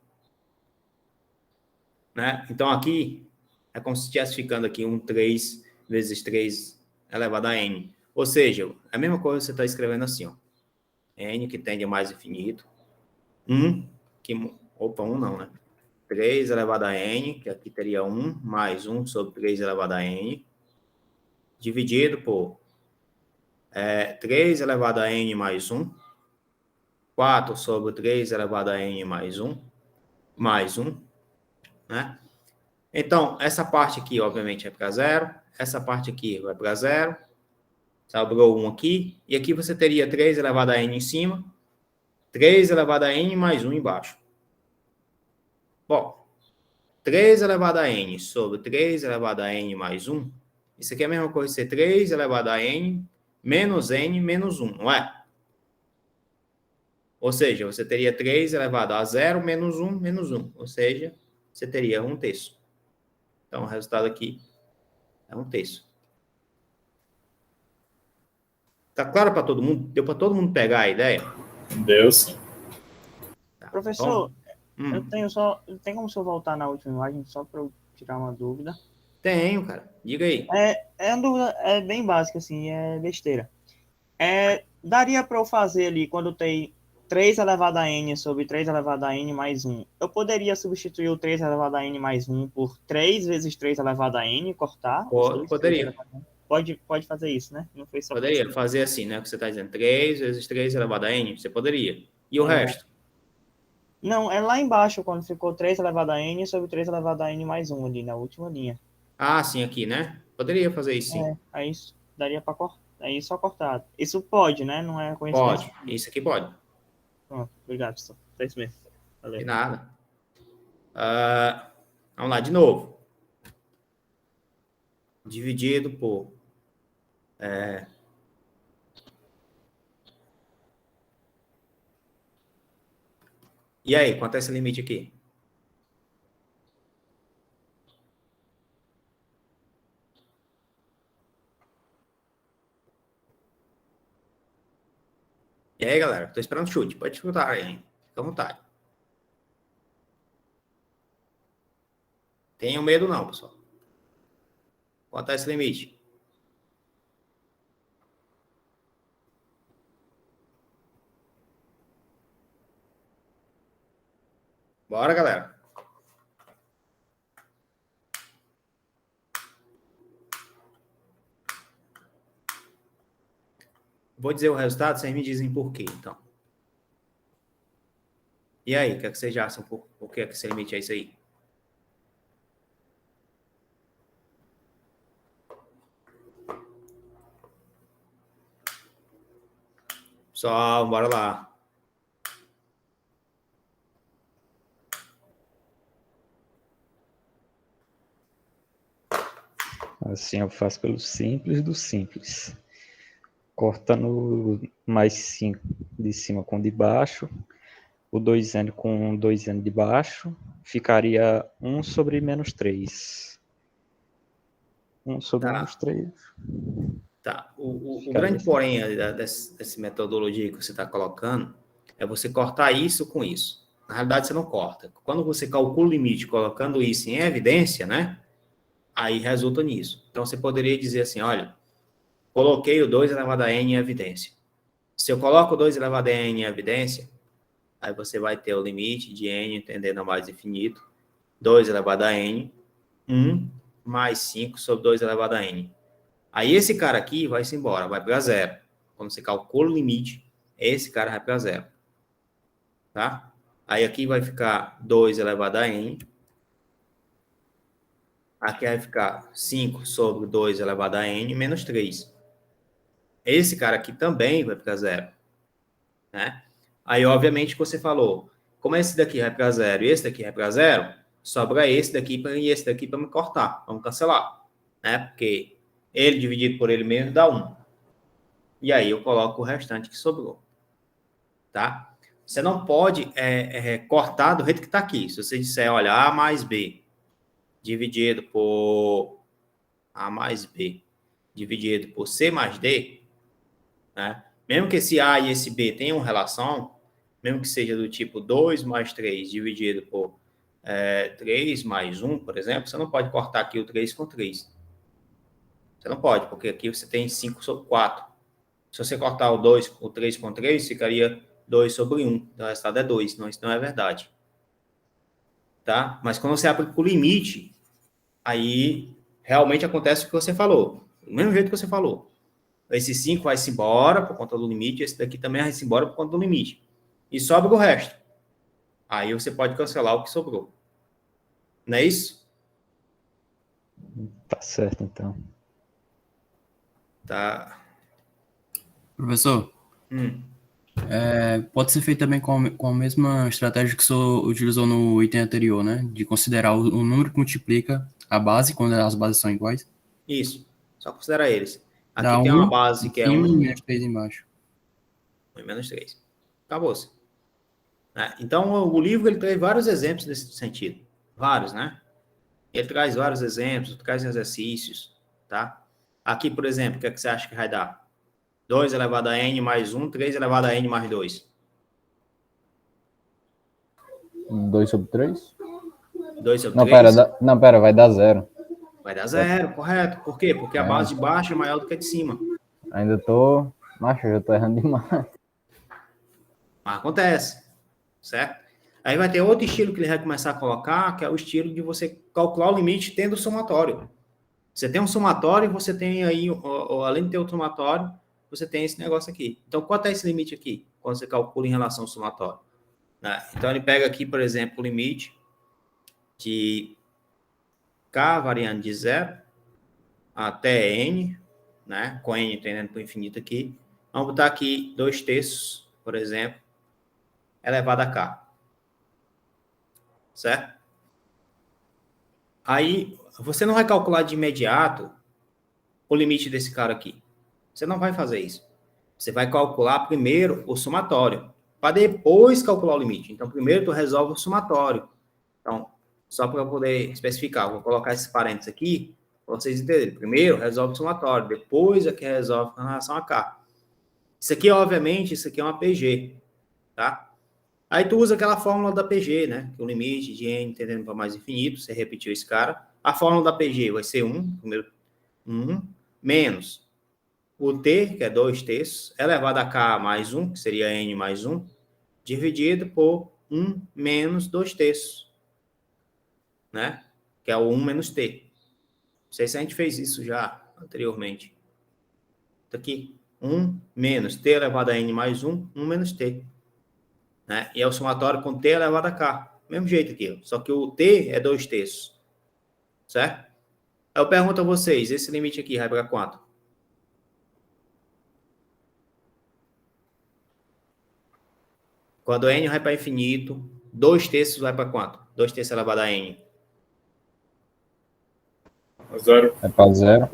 Né? Então, aqui, é como se estivesse ficando aqui 3 vezes 3 elevado a n. Ou seja, é a mesma coisa que você está escrevendo assim, ó. N que tende a mais infinito. 1 não, né? 3 elevado a n, que aqui teria 1, mais 1 sobre 3 elevado a n, dividido por 3 elevado a n mais 1, 4 sobre 3 elevado a n mais 1, né? Então, essa parte aqui, obviamente, é para zero. Essa parte aqui vai para zero. Sobrou 1 aqui. E aqui você teria 3 elevado a n em cima, 3 elevado a n mais 1 embaixo. Bom, 3 elevado a n sobre 3 elevado a n mais 1, isso aqui é a mesma coisa que ser 3 elevado a n menos 1, não é? Ou seja, você teria 3 elevado a 0 menos 1. Ou seja, você teria 1/3. Então, o resultado aqui é 1/3. Tá claro para todo mundo? Deu para todo mundo pegar a ideia? Deu sim. Tá. Professor, Bom, tem como se eu voltar na última imagem só para eu tirar uma dúvida? tenho, cara. Diga aí. É uma dúvida bem básica, assim, é besteira. Daria para eu fazer ali, quando tem 3 elevado a n sobre 3 elevado a n mais 1, eu poderia substituir o 3 elevado a n mais 1 por 3 vezes 3 elevado a n e cortar? Poderia. Pode fazer isso, né? Não foi só Poderia fazer assim, né? O que você está dizendo, 3 vezes 3 elevado a n, você poderia. E o resto? Não, é lá embaixo, quando ficou 3 elevado a n sobre 3 elevado a n mais 1 ali, na última linha. Ah, sim, aqui, né? Poderia fazer isso, sim. Aí isso daria para cortar. Aí só cortado. Isso pode, né? Não é Pode. coincidência. Isso aqui pode. Pronto, obrigado, pessoal. É isso mesmo. De Valeu. nada. Vamos lá, de novo. Dividido por... E aí, quanto é esse limite aqui? E aí, galera? Tô esperando o chute. Pode chutar aí. Fica à vontade. Tenham medo não, pessoal. Quanto é esse limite? Bora, galera. Vou dizer o resultado, vocês me dizem por quê, então. E aí, o que é que vocês acham? Por que é que esse limite é isso aí? Pessoal, bora lá. Assim eu faço pelo simples do simples. Cortando mais 5 de cima com de baixo, o 2n com 2n de baixo, ficaria 1 sobre menos 3. 1 sobre menos 3. Tá. O grande porém dessa metodologia que você está colocando é você cortar isso com isso. Na realidade, você não corta. Quando você calcula o limite colocando isso em evidência, né? Aí resulta nisso. Então, você poderia dizer assim, olha, coloquei o 2 elevado a n em evidência. Se eu coloco o 2 elevado a n em evidência, aí você vai ter o limite de n tendendo a mais infinito, 2 elevado a n, 1 mais 5 sobre 2 elevado a n. Aí esse cara aqui vai-se embora, vai para zero. Quando você calcula o limite, esse cara vai para zero. Tá? Aí aqui vai ficar 2 elevado a n. Aqui vai ficar 5 sobre 2 elevado a n menos 3. Esse cara aqui também vai para zero. Né? Aí, obviamente, você falou, como esse daqui vai para zero e esse daqui vai para zero, sobra esse daqui e esse daqui para me cortar. Vamos cancelar. Né? Porque ele dividido por ele mesmo dá 1. E aí eu coloco o restante que sobrou. Tá? Você não pode cortar do jeito que está aqui. Se você disser, olha, A mais B dividido por A mais B dividido por C mais D, né? Mesmo que esse A e esse B tenham relação, mesmo que seja do tipo 2 mais 3 dividido por 3 mais 1, por exemplo, você não pode cortar aqui o 3 com 3. Você não pode, porque aqui você tem 5 sobre 4. Se você cortar o 3 com 3, ficaria 2 sobre 1. Então, o resultado é 2. Não, isso não é verdade. Tá? Mas quando você aplica o limite, aí realmente acontece o que você falou. Do mesmo jeito que você falou. Esse 5 vai-se embora por conta do limite, esse daqui também vai-se embora por conta do limite. E sobra o resto. Aí você pode cancelar o que sobrou. Não é isso? Tá certo, então. Tá. Professor, Hum. pode ser feito também com a mesma estratégia que o senhor utilizou no item anterior, né? De considerar o número que multiplica a base, quando as bases são iguais. Isso. Só considera eles. Aqui Dá tem 1 uma base que é 1 e menos 3 embaixo. 1 e menos 3. Acabou-se. Então, o livro ele traz vários exemplos nesse sentido. Vários, né? Ele traz vários exemplos, traz exercícios, tá? Aqui, por exemplo, o que é que você acha que vai dar? 2 elevado a n mais 1, 3 elevado a n mais 2. 2 sobre 3? 2 sobre Não, 3? pera, vai dar 0. Vai dar 0, correto. Por quê? Porque a base de baixo é maior do que a de cima. Ainda tô... Macho, eu já tô errando demais. Mas acontece, certo? Aí vai ter outro estilo que ele vai começar a colocar, que é o estilo de você calcular o limite tendo o somatório. Você tem um somatório e você tem aí, além de ter o somatório, você tem esse negócio aqui. Então, quanto é esse limite aqui? Quando você calcula em relação ao somatório. Né? Então, ele pega aqui, por exemplo, o limite de K variando de 0 até N, né? Com N tendendo para o infinito aqui. Vamos botar aqui 2/3, por exemplo, elevado a K. Certo? Aí, você não vai calcular de imediato o limite desse cara aqui. Você não vai fazer isso. Você vai calcular primeiro o somatório, para depois calcular o limite. Então, primeiro tu resolve o somatório. Então, só para eu poder especificar, vou colocar esses parênteses aqui, para vocês entenderem. Primeiro, resolve o somatório, depois é que resolve com relação a K. Isso aqui, obviamente, isso aqui é uma PG, tá? Aí tu usa aquela fórmula da PG, né? Que o limite de N tendendo para mais infinito, você repetiu esse cara. A fórmula da PG vai ser 1, primeiro 1, menos o T, que é 2/3, elevado a K mais 1, que seria N mais 1, dividido por 1 menos 2/3, né? Que é o 1 menos T. Não sei se a gente fez isso já anteriormente. Isso aqui, 1 menos T elevado a N mais 1, 1 menos T. Né? E é o somatório com T elevado a K. Mesmo jeito aqui, só que o T é 2/3. Certo? Eu pergunto a vocês, esse limite aqui vai para quanto? Quando N vai para infinito, 2/3 vai para quanto? 2/3 elevado a N. 0. É para 0.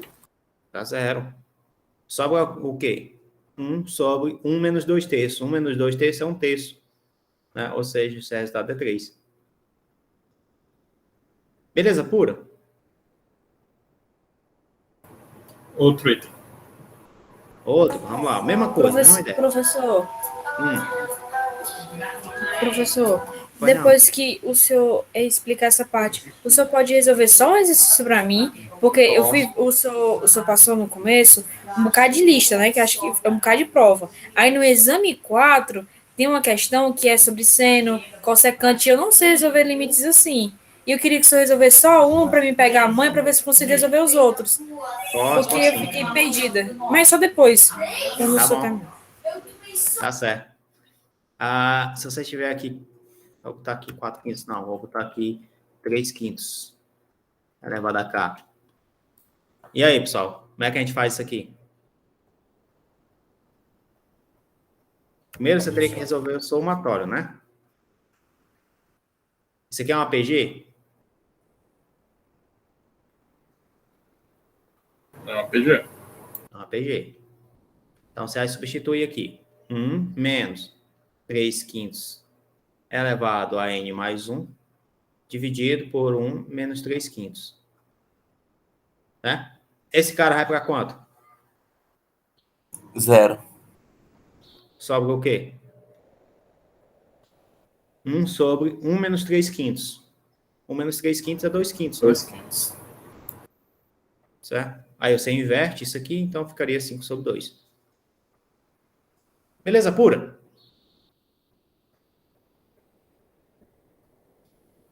Para 0. Sobra o quê? 1 sobre 1 menos 2/3. 1 menos 2/3 é 1/3. Né? Ou seja, esse resultado é 3. Beleza pura? Outro item. Outro, vamos lá. Mesma coisa, mesma ideia. Professor, Pois depois que o senhor explicar essa parte, o senhor pode resolver só um exercício para mim? Porque eu fui, o senhor passou no começo um bocado de lista, né? Que acho que é um bocado de prova. Aí no exame 4 tem uma questão que é sobre seno, cossecante, e eu não sei resolver limites assim. E eu queria que o senhor resolvesse só um para mim pegar a mãe para ver se consigo resolver os outros. Porque eu fiquei perdida. Mas só depois. Quando o senhor terminar. Tá certo. Se você tiver aqui, vou botar aqui 4/5, não, vou botar aqui 3/5 elevado a K. E aí, pessoal, como é que a gente faz isso aqui? Primeiro você teria que resolver o somatório, né? Isso aqui é uma PG? É uma PG. É uma PG. Então você vai substituir aqui. 1 menos 3/5 elevado a N mais 1, dividido por 1 menos 3/5. Né? Esse cara vai para quanto? 0. Sobra o quê? 1 sobre 1 menos 3/5. 1 menos 3/5 é 2/5. 2/5. Certo? Aí você inverte isso aqui, então ficaria 5 sobre 2. Beleza pura?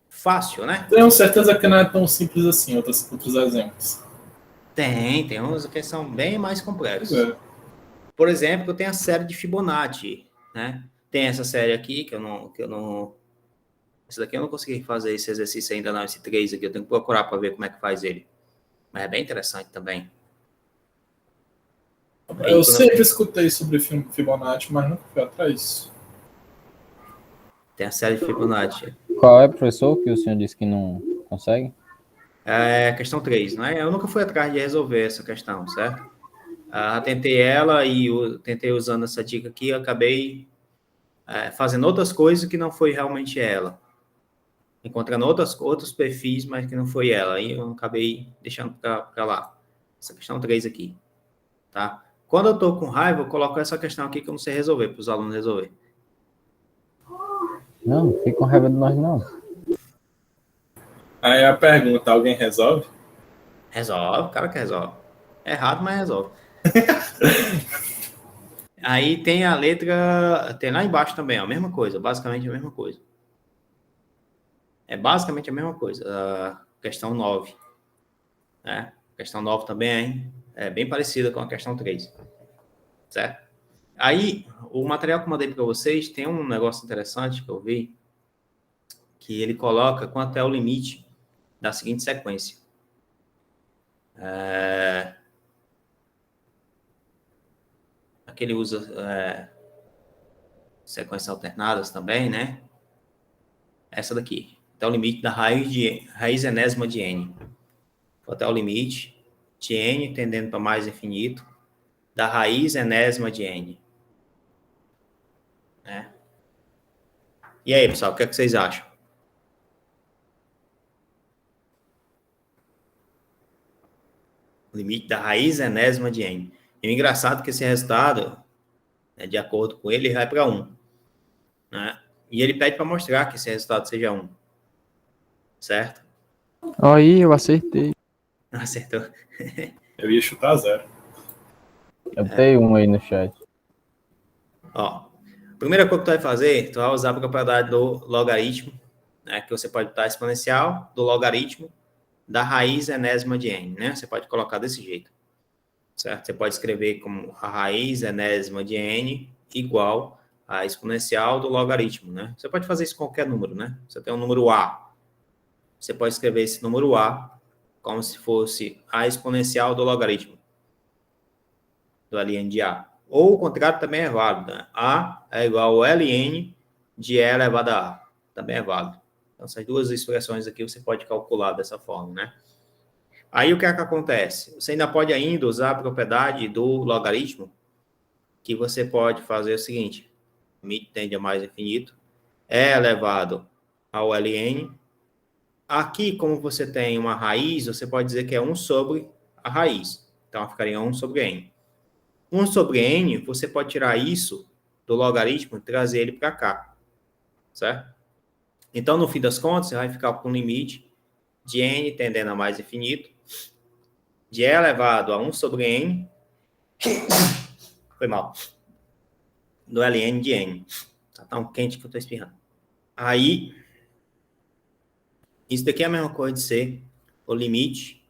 Fácil, né? Tenho certeza que não é tão simples assim, outros exemplos. Tem uns que são bem mais complexos. É. Por exemplo, tem a série de Fibonacci, né? Tem essa série aqui, que eu não... Esse daqui eu não consegui fazer esse exercício ainda não, esse 3 aqui, eu tenho que procurar para ver como é que faz ele. Mas é bem interessante também. Eu sempre escutei sobre Fibonacci, mas nunca fui atrás. Tem a série de Fibonacci. Qual é, professor, que o senhor disse que não consegue? É questão 3, não é? Eu nunca fui atrás de resolver essa questão, certo? Tentei ela e tentei usando essa dica aqui, eu acabei fazendo outras coisas que não foi realmente ela. Encontrando outros perfis, mas que não foi ela. Aí eu acabei deixando para lá. Essa questão 3 aqui, tá? Quando eu estou com raiva, eu coloco essa questão aqui que eu não sei resolver, para os alunos resolver. Não, não fica com raiva de nós, não. Aí a pergunta, alguém resolve? Resolve, o cara que resolve. É errado, mas resolve. Aí tem a letra... Tem lá embaixo também, ó, a mesma coisa. Basicamente a mesma coisa. É basicamente a mesma coisa. Questão 9. Né? Questão 9 também é bem parecida com a questão 3. Certo? Aí, o material que eu mandei para vocês tem um negócio interessante que eu vi, que ele coloca quanto é o limite da seguinte sequência. Aqui ele usa sequências alternadas também, né? Essa daqui. Até o limite da raiz enésima de n. Até o limite de n tendendo para mais infinito da raiz enésima de n. Né? E aí, pessoal, o que é que vocês acham? Limite da raiz enésima de n. E o engraçado é que esse resultado, né, de acordo com ele vai para 1. Né? E ele pede para mostrar que esse resultado seja 1. Certo? Aí, eu acertei. Acertou. Eu ia chutar 0. Eu tenho um aí no chat. Ó, a primeira coisa que tu vai fazer, tu vai usar a propriedade do logaritmo, né, que você pode botar exponencial do logaritmo da raiz enésima de n, né? Você pode colocar desse jeito, certo? Você pode escrever como a raiz enésima de n igual a exponencial do logaritmo, né? Você pode fazer isso com qualquer número, né? Você tem um número a, você pode escrever esse número a como se fosse a exponencial do logaritmo do ln de a. Ou o contrário também é válido, né? A é igual ao ln de e elevado a a. Também é válido. Então, essas duas expressões aqui você pode calcular dessa forma, né? Aí, o que é que acontece? Você ainda pode ainda usar a propriedade do logaritmo, que você pode fazer o seguinte. Limite tende a mais infinito. É elevado ao ln. Aqui, como você tem uma raiz, você pode dizer que é 1 sobre a raiz. Então, ficaria 1 sobre n. 1 sobre n, você pode tirar isso do logaritmo e trazer ele para cá. Certo? Então, no fim das contas, você vai ficar com um limite de n tendendo a mais infinito, de e elevado a 1 sobre n, foi mal, do ln de n. Tá tão quente que eu estou espirrando. Aí, isso daqui é a mesma coisa de ser o limite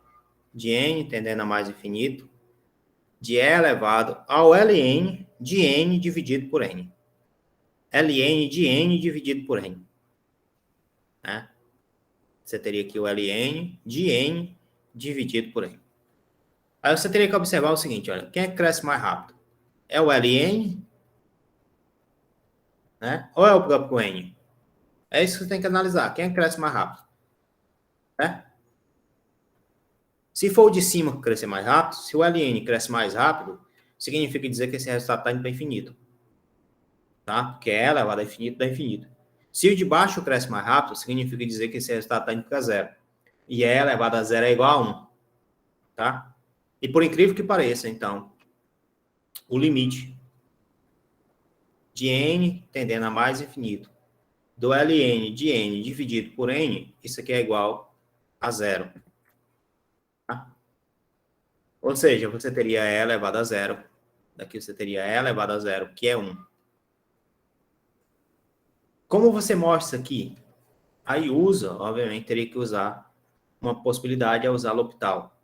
de n tendendo a mais infinito, de e elevado ao ln de n dividido por n. ln de n dividido por n. Né? Você teria aqui o ln de n dividido por n. Aí você teria que observar o seguinte, olha, quem é que cresce mais rápido? É o ln, né? Ou é o próprio n? É isso que você tem que analisar, quem é que cresce mais rápido? Né? Se for o de cima que crescer mais rápido, se o ln cresce mais rápido, significa dizer que esse resultado está indo para infinito. Tá? Porque é elevado a infinito dá infinito. Se o de baixo cresce mais rápido, significa dizer que esse resultado está indo para zero. E e elevado a zero é igual a 1. Tá? E por incrível que pareça, então, o limite de n tendendo a mais infinito do ln de n dividido por n, isso aqui é igual a zero. Tá? Ou seja, você teria e elevado a zero. Daqui você teria e elevado a zero, que é 1. Como você mostra isso aqui? Aí usa, obviamente, teria que usar uma possibilidade é usar L'Hopital.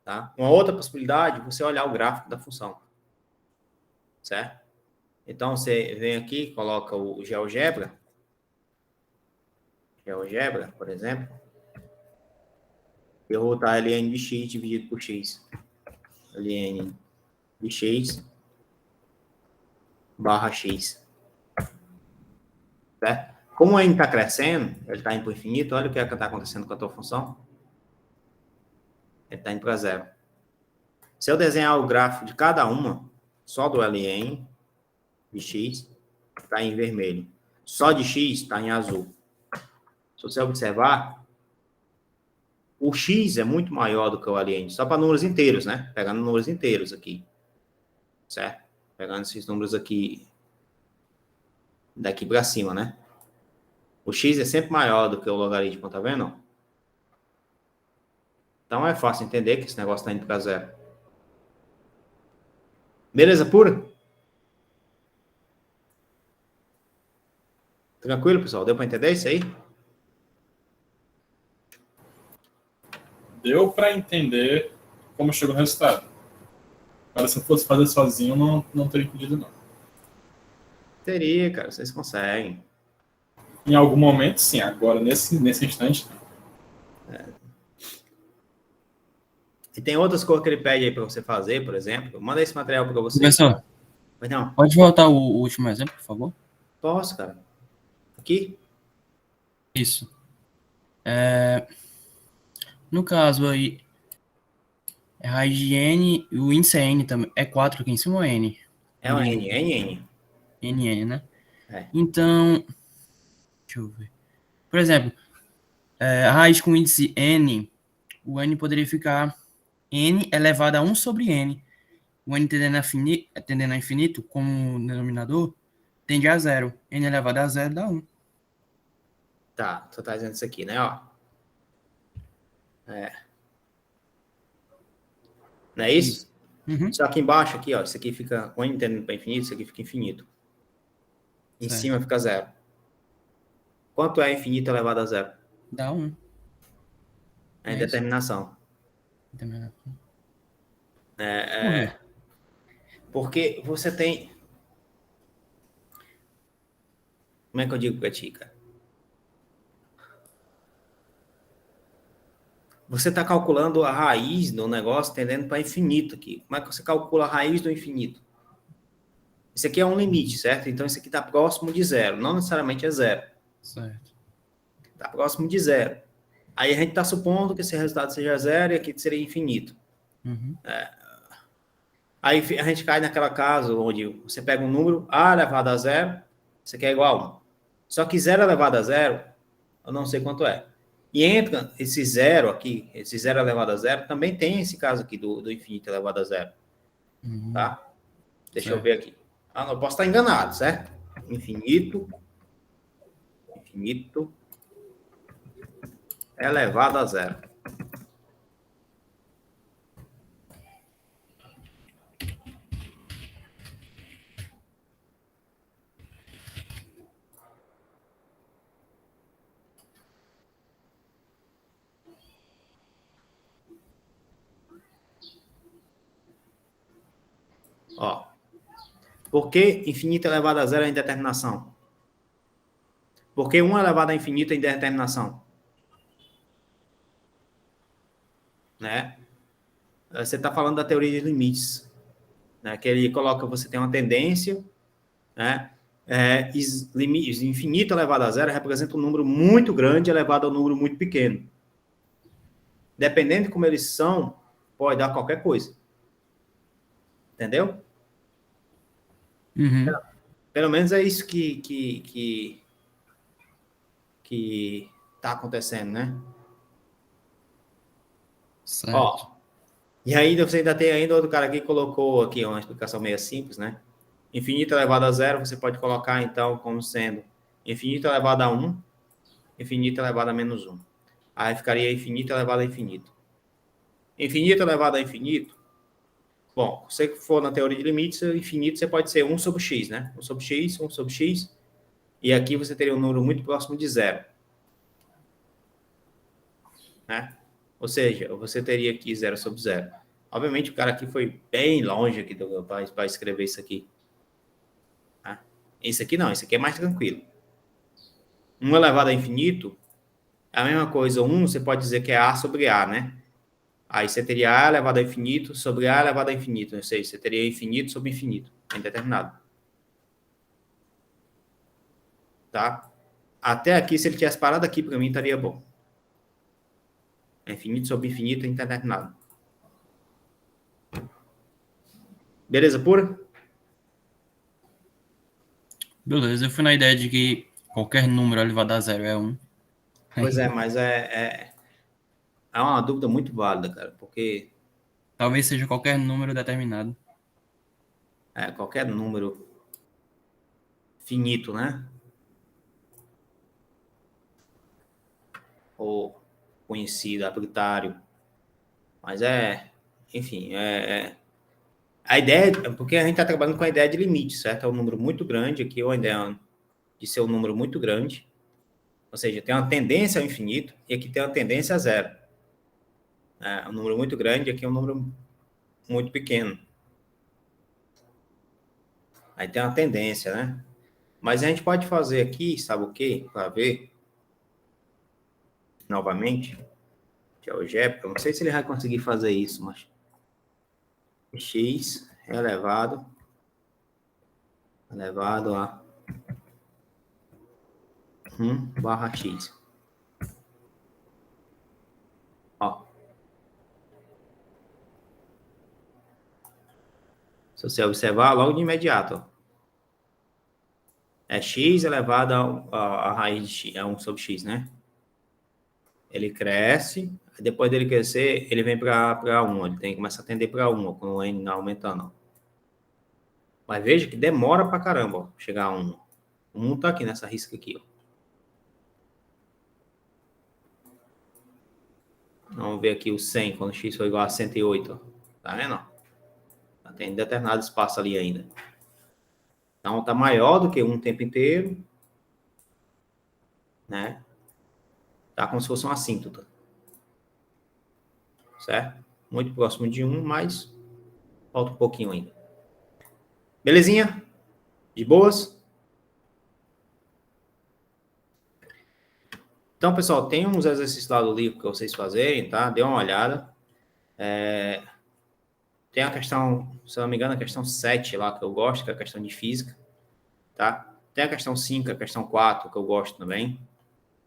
Tá? Uma outra possibilidade, você olhar o gráfico da função. Certo? Então, você vem aqui, coloca o GeoGebra. GeoGebra, por exemplo. Eu vou botar ln de x dividido por x. ln de x barra x. Certo? Como o n está crescendo, ele está indo para o infinito, olha o que está acontecendo com a tua função. Ele está indo para zero. Se eu desenhar o gráfico de cada uma, só do ln de x, está em vermelho. Só de x está em azul. Se você observar, o x é muito maior do que o ln, só para números inteiros, né? Pegando números inteiros aqui. Certo? Pegando esses números aqui, daqui para cima, né? O x é sempre maior do que o logaritmo, tá vendo? Então é fácil entender que esse negócio está indo para zero. Beleza pura? Tranquilo, pessoal? Deu para entender isso aí? Deu para entender como chegou o resultado. Agora, se eu fosse fazer sozinho, não teria entendido, não. Teria, cara. Vocês conseguem. Em algum momento, sim. Agora, nesse instante, não. E tem outras coisas que ele pede aí para você fazer, por exemplo. Manda esse material para você. Professor, Mas não, pode voltar o último exemplo, por favor? posso, cara. Aqui? Isso. No caso aí, é raiz de n, o índice é n também. É 4 aqui em cima ou é n? É o N. NN, né? É. Então, deixa eu ver. Por exemplo, a raiz com índice n, o n poderia ficar n elevado a 1 sobre n. O n tendendo a infinito, como denominador, tende a zero. N elevado a zero dá 1. Tá, tu tá dizendo isso aqui, né? Ó. Não é isso? Uhum. Só aqui embaixo, aqui, ó. Isso aqui fica o N tendendo para infinito, isso aqui fica infinito. Em Certo. cima fica zero. Quanto é infinito elevado a zero? Dá 1. É É indeterminação. Porque você tem... Como é que eu digo pra ti, cara? Você está calculando a raiz do negócio tendendo para infinito aqui. Como é que você calcula a raiz do infinito? Isso aqui é um limite, certo? Então, isso aqui está próximo de zero. Não necessariamente é zero. Certo. Está próximo de zero. Aí a gente está supondo que esse resultado seja zero e aqui seria infinito. Uhum. Aí a gente cai naquela caso onde você pega um número a elevado a zero, isso aqui é igual a 1. Só que 0 elevado a zero, eu não sei quanto é. E entra esse zero aqui, esse zero elevado a zero, também tem esse caso aqui do infinito elevado a zero. Uhum. Tá? Deixa Certo. eu ver aqui. Ah, não, posso estar enganado, certo? Infinito elevado a zero. Ó. Por que infinito elevado a zero é indeterminação? Por que 1 elevado a infinito é indeterminação? Né? Você está falando da teoria de limites, né? Que ele coloca, você tem uma tendência, né? Infinito elevado a zero representa um número muito grande elevado a um número muito pequeno. Dependendo de como eles são, pode dar qualquer coisa. Entendeu? Uhum. Pelo menos é isso que tá acontecendo, né? Certo. Ó, e aí você ainda tem ainda outro cara que colocou aqui uma explicação meio simples, né? Infinito elevado a zero, você pode colocar, então, como sendo infinito elevado a 1, infinito elevado a menos 1. Aí ficaria infinito elevado a infinito. Infinito elevado a infinito, bom, se você for na teoria de limites, infinito você pode ser 1 sobre x, né? 1 sobre x, 1 sobre x, e aqui você teria um número muito próximo de zero. Né? Ou seja, você teria aqui 0 sobre 0. Obviamente, o cara aqui foi bem longe aqui para escrever isso aqui. Tá? Esse aqui não, esse aqui é mais tranquilo. 1 elevado a infinito é a mesma coisa. 1 você pode dizer que é A sobre A, né? Aí você teria A elevado a infinito sobre A elevado a infinito. Ou seja, você teria infinito sobre infinito, indeterminado. Tá? Até aqui, se ele tivesse parado aqui, para mim, estaria bom. É infinito sobre infinito, indeterminado. Beleza pura? Beleza, eu fui na ideia de que qualquer número elevado a zero é 1. Pois é, mas é uma dúvida muito válida, cara, porque Talvez seja qualquer número determinado. Qualquer número finito, né? Ou conhecido, arbitrário. Mas enfim, a ideia, porque a gente está trabalhando com a ideia de limite, certo? É um número muito grande aqui, ou a ideia de ser um número muito grande, ou seja, tem uma tendência ao infinito e aqui tem uma tendência a zero. Um número muito grande, aqui é um número muito pequeno. Aí tem uma tendência, né? Mas a gente pode fazer aqui, sabe o quê? Para ver, novamente, GeoGebra, eu não sei se ele vai conseguir fazer isso, mas x é elevado a 1/x. Ó. Se você observar, logo de imediato, ó, é x elevado a raiz de x, é 1 sobre x, né? Ele cresce, depois dele crescer, ele vem para 1, ele tem que começar a tender para 1, com o n aumentando. Ó. Mas veja que demora pra caramba, ó, chegar a 1. O 1 tá aqui nessa risca aqui, ó. Vamos ver aqui o 100, quando x for igual a 108, ó. Tá vendo? Tem determinado espaço ali ainda. Então, tá maior do que 1 o tempo inteiro, né? Tá como se fosse uma assíntota. Certo? Muito próximo de 1, mas falta um pouquinho ainda. Belezinha? De boas? Então, pessoal, tem uns exercícios lá do livro que vocês fazerem, tá? Dê uma olhada. Tem a questão, se não me engano, a questão 7 lá que eu gosto, que é a questão de física, tá? Tem a questão 5, a questão 4, que eu gosto também.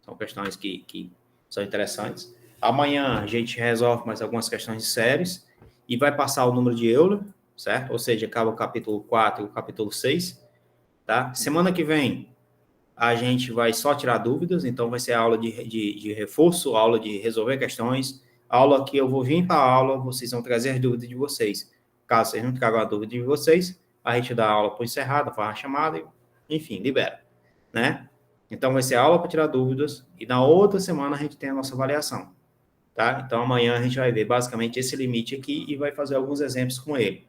São questões que são interessantes. Amanhã a gente resolve mais algumas questões de séries e vai passar o número de Euler, certo? Ou seja, acaba o capítulo 4 e o capítulo 6, tá? Semana que vem a gente vai só tirar dúvidas, então vai ser a aula de reforço, aula de resolver questões, aula que eu vou vir para a aula, vocês vão trazer as dúvidas de vocês. Caso vocês não tragam a dúvida de vocês, a gente dá a aula por encerrada, faz a chamada, enfim, libera, né? Então, vai ser aula para tirar dúvidas e na outra semana a gente tem a nossa avaliação, tá? Então, amanhã a gente vai ver basicamente esse limite aqui e vai fazer alguns exemplos com ele.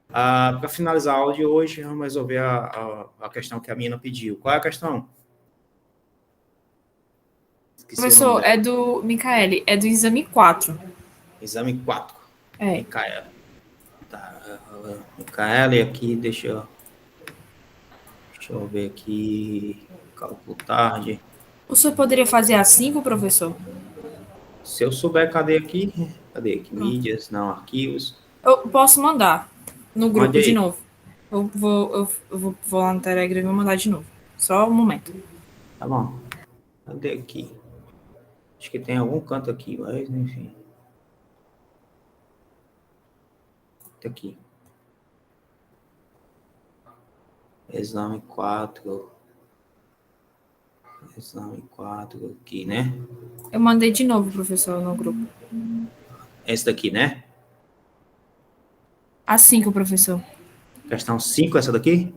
Para finalizar a aula de hoje, vamos resolver a questão que a Mina pediu. Qual é a questão? Professor, é do Micaele, é do exame 4. Exame 4. É. Micaele. Tá. Micaele, aqui, deixa eu ver aqui. Cálculo tarde. O senhor poderia fazer a 5, professor? Se eu souber, cadê aqui? Cadê aqui? Mídias, não, arquivos. Eu posso mandar no grupo Mande aí. de novo. Eu vou lá no Telegram e vou mandar de novo. Só um momento. Tá bom. Cadê aqui? Acho que tem algum canto aqui, mas enfim. Tá aqui. Exame 4. Exame 4 aqui, né? Eu mandei de novo, professor, no grupo. Esse daqui, né? A 5, professor. Questão 5, essa daqui?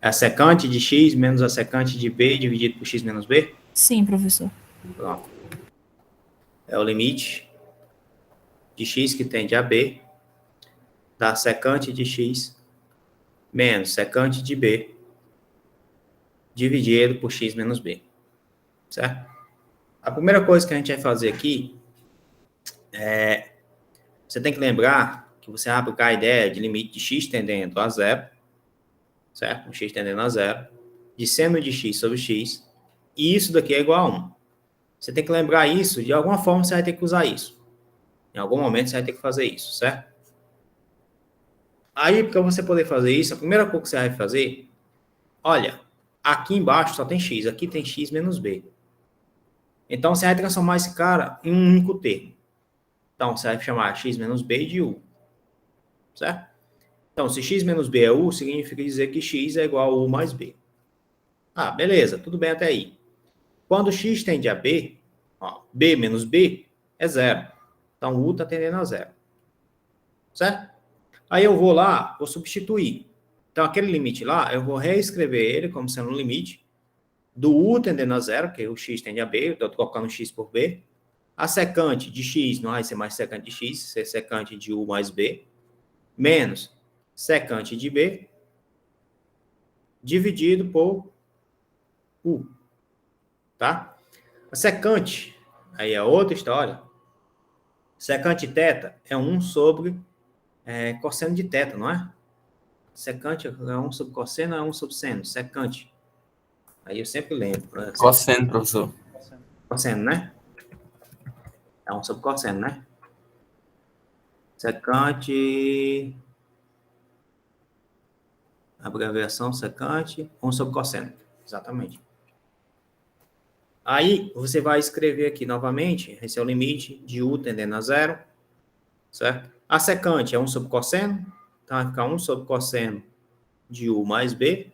É a secante de x menos a secante de b dividido por x menos b? Sim, professor. Pronto. É o limite de x que tende a b da secante de x menos secante de b dividido por x menos b. Certo? A primeira coisa que a gente vai fazer aqui é... Você tem que lembrar que você vai aplicar a ideia de limite de x tendendo a zero, certo? X tendendo a zero, de seno de x sobre x, e isso daqui é igual a 1. Você tem que lembrar isso, de alguma forma você vai ter que usar isso. Em algum momento você vai ter que fazer isso, certo? Aí, para você poder fazer isso, a primeira coisa que você vai fazer, olha, aqui embaixo só tem x, aqui tem x menos b. Então, você vai transformar esse cara em um único termo. Então, você vai chamar x menos b de u. Certo? Então, se x menos b é u, significa dizer que x é igual a u mais b. Ah, beleza, tudo bem até aí. Quando x tende a b, ó, b menos b é zero. Então, u está tendendo a zero. Certo? Aí eu vou lá, vou substituir. Então, aquele limite lá, eu vou reescrever ele como sendo um limite do u tendendo a zero, que o x tende a b, eu estou colocando x por b. A secante de x não vai ser mais secante de x, ser secante de u mais b, menos secante de b, dividido por u. Tá? A secante, aí é outra história. Secante θ é 1 sobre cosseno de θ, não é? Secante é 1 sobre cosseno, é 1 sobre seno. Secante. Aí eu sempre lembro. Cosseno, professor. Cosseno, né? É 1 sobre cosseno, né? Secante, abreviação secante, 1 sobre cosseno. Exatamente. Aí, você vai escrever aqui novamente, esse é o limite de U tendendo a zero, certo? A secante é 1 sobre cosseno, então vai ficar 1 sobre cosseno de U mais B,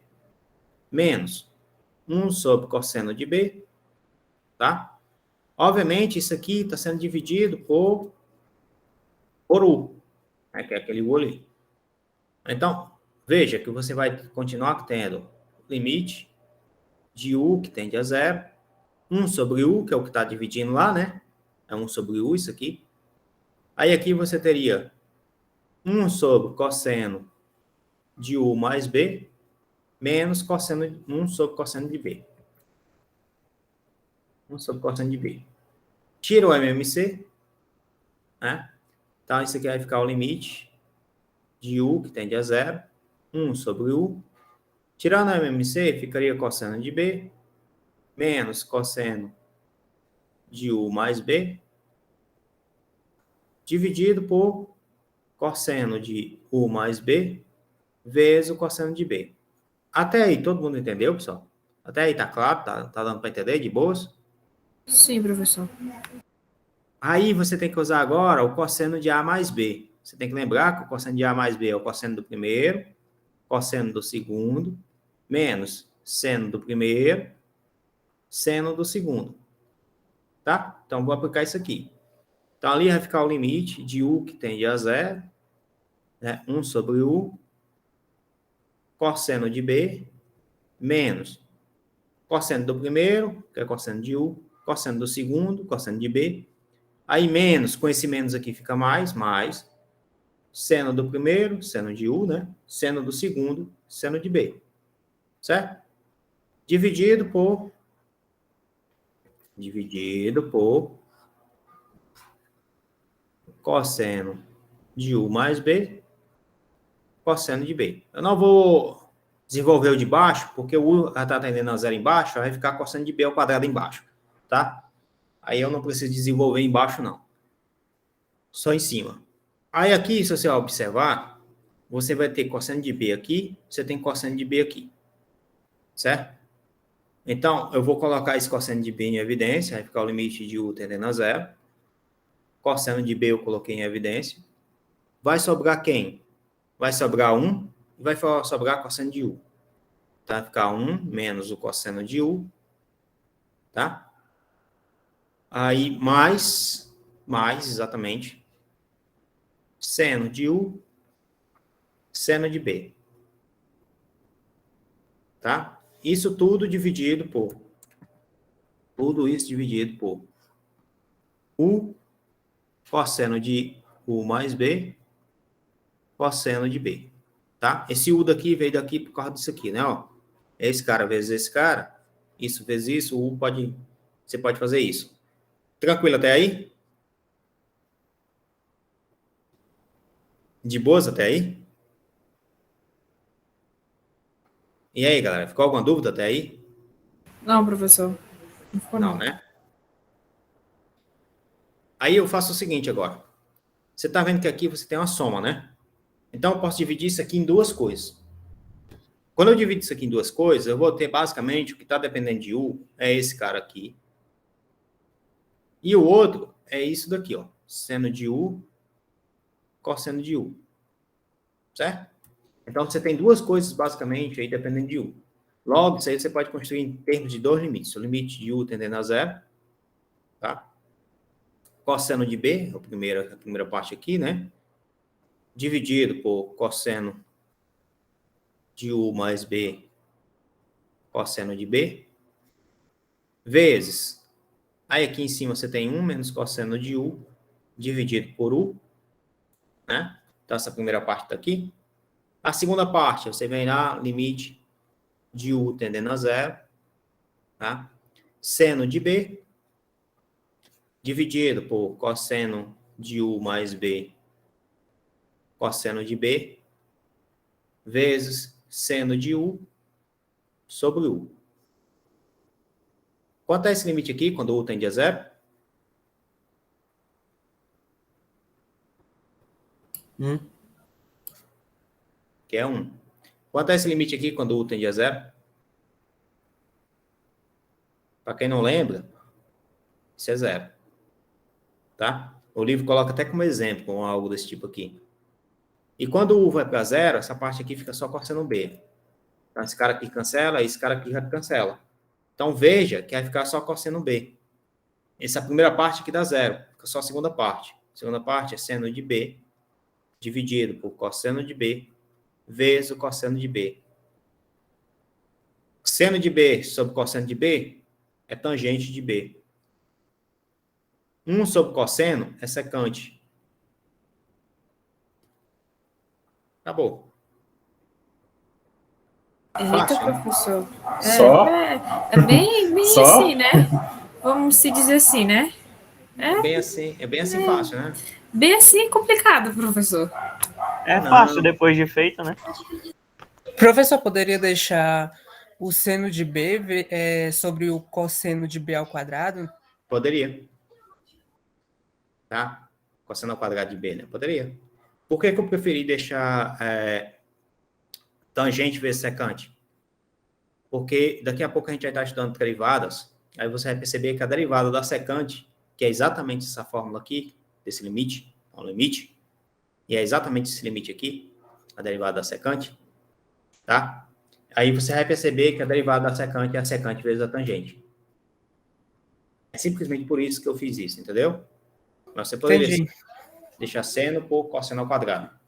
menos 1 sobre cosseno de B, tá? Obviamente, isso aqui está sendo dividido por U, né, que é aquele U ali. Então, veja que você vai continuar tendo limite de U, que tende a zero, 1 sobre U, que é o que está dividindo lá, né? É 1 sobre U, isso aqui. Aí aqui você teria 1 sobre cosseno de U mais B, menos 1 sobre cosseno de B. 1 sobre cosseno de B. Tira o MMC, né? Então, isso aqui vai ficar o limite de U, que tende a zero, 1 sobre U. Tirando o MMC, ficaria cosseno de B, menos cosseno de U mais B, dividido por cosseno de U mais B, vezes o cosseno de B. Até aí, todo mundo entendeu, pessoal? Até aí tá claro? Tá dando para entender de boas? Sim, professor. Aí você tem que usar agora o cosseno de A mais B. Você tem que lembrar que o cosseno de A mais B é o cosseno do primeiro, cosseno do segundo, menos seno do primeiro, seno do segundo. Tá? Então, vou aplicar isso aqui. Então, ali vai ficar o limite de U que tende a zero, né? 1 sobre U, cosseno de B, menos cosseno do primeiro, que é cosseno de U, cosseno do segundo, cosseno de B. Aí, menos, com esse menos aqui fica mais, seno do primeiro, seno de U, né? Seno do segundo, seno de B. Certo? Dividido por cosseno de U mais B, cosseno de B. Eu não vou desenvolver o de baixo, porque o U está tendendo a zero embaixo, vai ficar cosseno de B ao quadrado embaixo, tá? Aí eu não preciso desenvolver embaixo, não. Só em cima. Aí aqui, se você observar, você vai ter cosseno de B aqui, você tem cosseno de B aqui. Certo? Então, eu vou colocar esse cosseno de B em evidência, vai ficar o limite de U tendendo a zero. Cosseno de B eu coloquei em evidência. Vai sobrar quem? Vai sobrar 1 e vai sobrar cosseno de U. Então, vai ficar 1 menos o cosseno de U. Tá? Aí, mais, exatamente, seno de U, seno de B. Tá? Isso tudo dividido por U, cosseno de U mais B, cosseno de B, tá? Esse U daqui veio daqui por causa disso aqui, né? Ó, esse cara vezes esse cara, isso vezes isso, você pode fazer isso. Tranquilo até aí? De boas até aí? E aí, galera, ficou alguma dúvida até aí? Não, professor. Não ficou Não, né? Aí eu faço o seguinte agora. Você está vendo que aqui você tem uma soma, né? Então, eu posso dividir isso aqui em duas coisas. Quando eu divido isso aqui em duas coisas, eu vou ter basicamente o que está dependendo de U é esse cara aqui. E o outro é isso daqui, ó. Seno de U, cosseno de U. Certo? Então, você tem duas coisas basicamente aí dependendo de U. Logo, isso aí você pode construir em termos de dois limites. O limite de U tendendo a zero, tá? Cosseno de B, a primeira parte aqui, né? Dividido por cosseno de U mais B, cosseno de B, vezes, aí aqui em cima você tem 1 menos cosseno de U, dividido por U, né? Então, essa primeira parte está aqui. A segunda parte, você vem lá, limite de U tendendo a zero, tá? Seno de B, dividido por cosseno de U mais B, cosseno de B, vezes seno de U sobre U. Quanto é esse limite aqui, quando U tende a zero? Que é 1. Quanto é esse limite aqui quando U tende a 0? Para quem não lembra, isso é 0. Tá? O livro coloca até como exemplo, com algo desse tipo aqui. E quando o U vai para 0, essa parte aqui fica só cosseno B. Então, esse cara aqui cancela, esse cara aqui já cancela. Então, veja que vai ficar só cosseno B. Essa primeira parte aqui dá 0. Fica só a segunda parte. A segunda parte é seno de B dividido por cosseno de B vezes o cosseno de B. Seno de B sobre cosseno de B é tangente de B. 1 sobre cosseno é secante. Acabou. Eita, Fácil, né? professor. Só? É bem Só? assim, né? Vamos se dizer assim, né? É bem assim fácil, né? Bem assim complicado, professor. É fácil depois de feito, né? Professor, poderia deixar o seno de B sobre o cosseno de B ao quadrado? Poderia. Tá? Cosseno ao quadrado de B, né? Poderia. Por que eu preferi deixar tangente vezes secante? Porque daqui a pouco a gente vai estar estudando derivadas, aí você vai perceber que a derivada da secante, que é exatamente essa fórmula aqui, desse limite, é um limite, e é exatamente esse limite aqui, a derivada da secante, tá? Aí você vai perceber que a derivada da secante é a secante vezes a tangente. É simplesmente por isso que eu fiz isso, entendeu? Mas você poderia deixar seno por cosseno ao quadrado.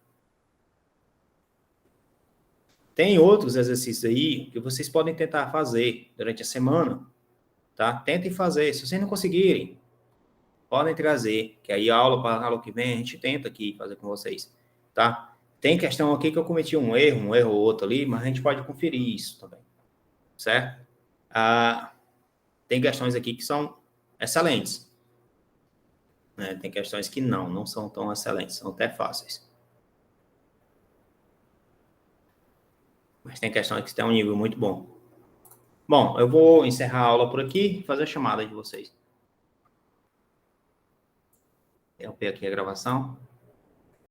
Tem outros exercícios aí que vocês podem tentar fazer durante a semana, tá? Tentem fazer. Se vocês não conseguirem, podem trazer, que aí a aula que vem a gente tenta aqui fazer com vocês, tá? Tem questão aqui que eu cometi um erro ou outro ali, mas a gente pode conferir isso também, certo? Tem questões aqui que são excelentes, né? Tem questões que não são tão excelentes, são até fáceis. Mas tem questões que têm um nível muito bom. Bom, eu vou encerrar a aula por aqui e fazer a chamada de vocês. Interromper aqui a gravação.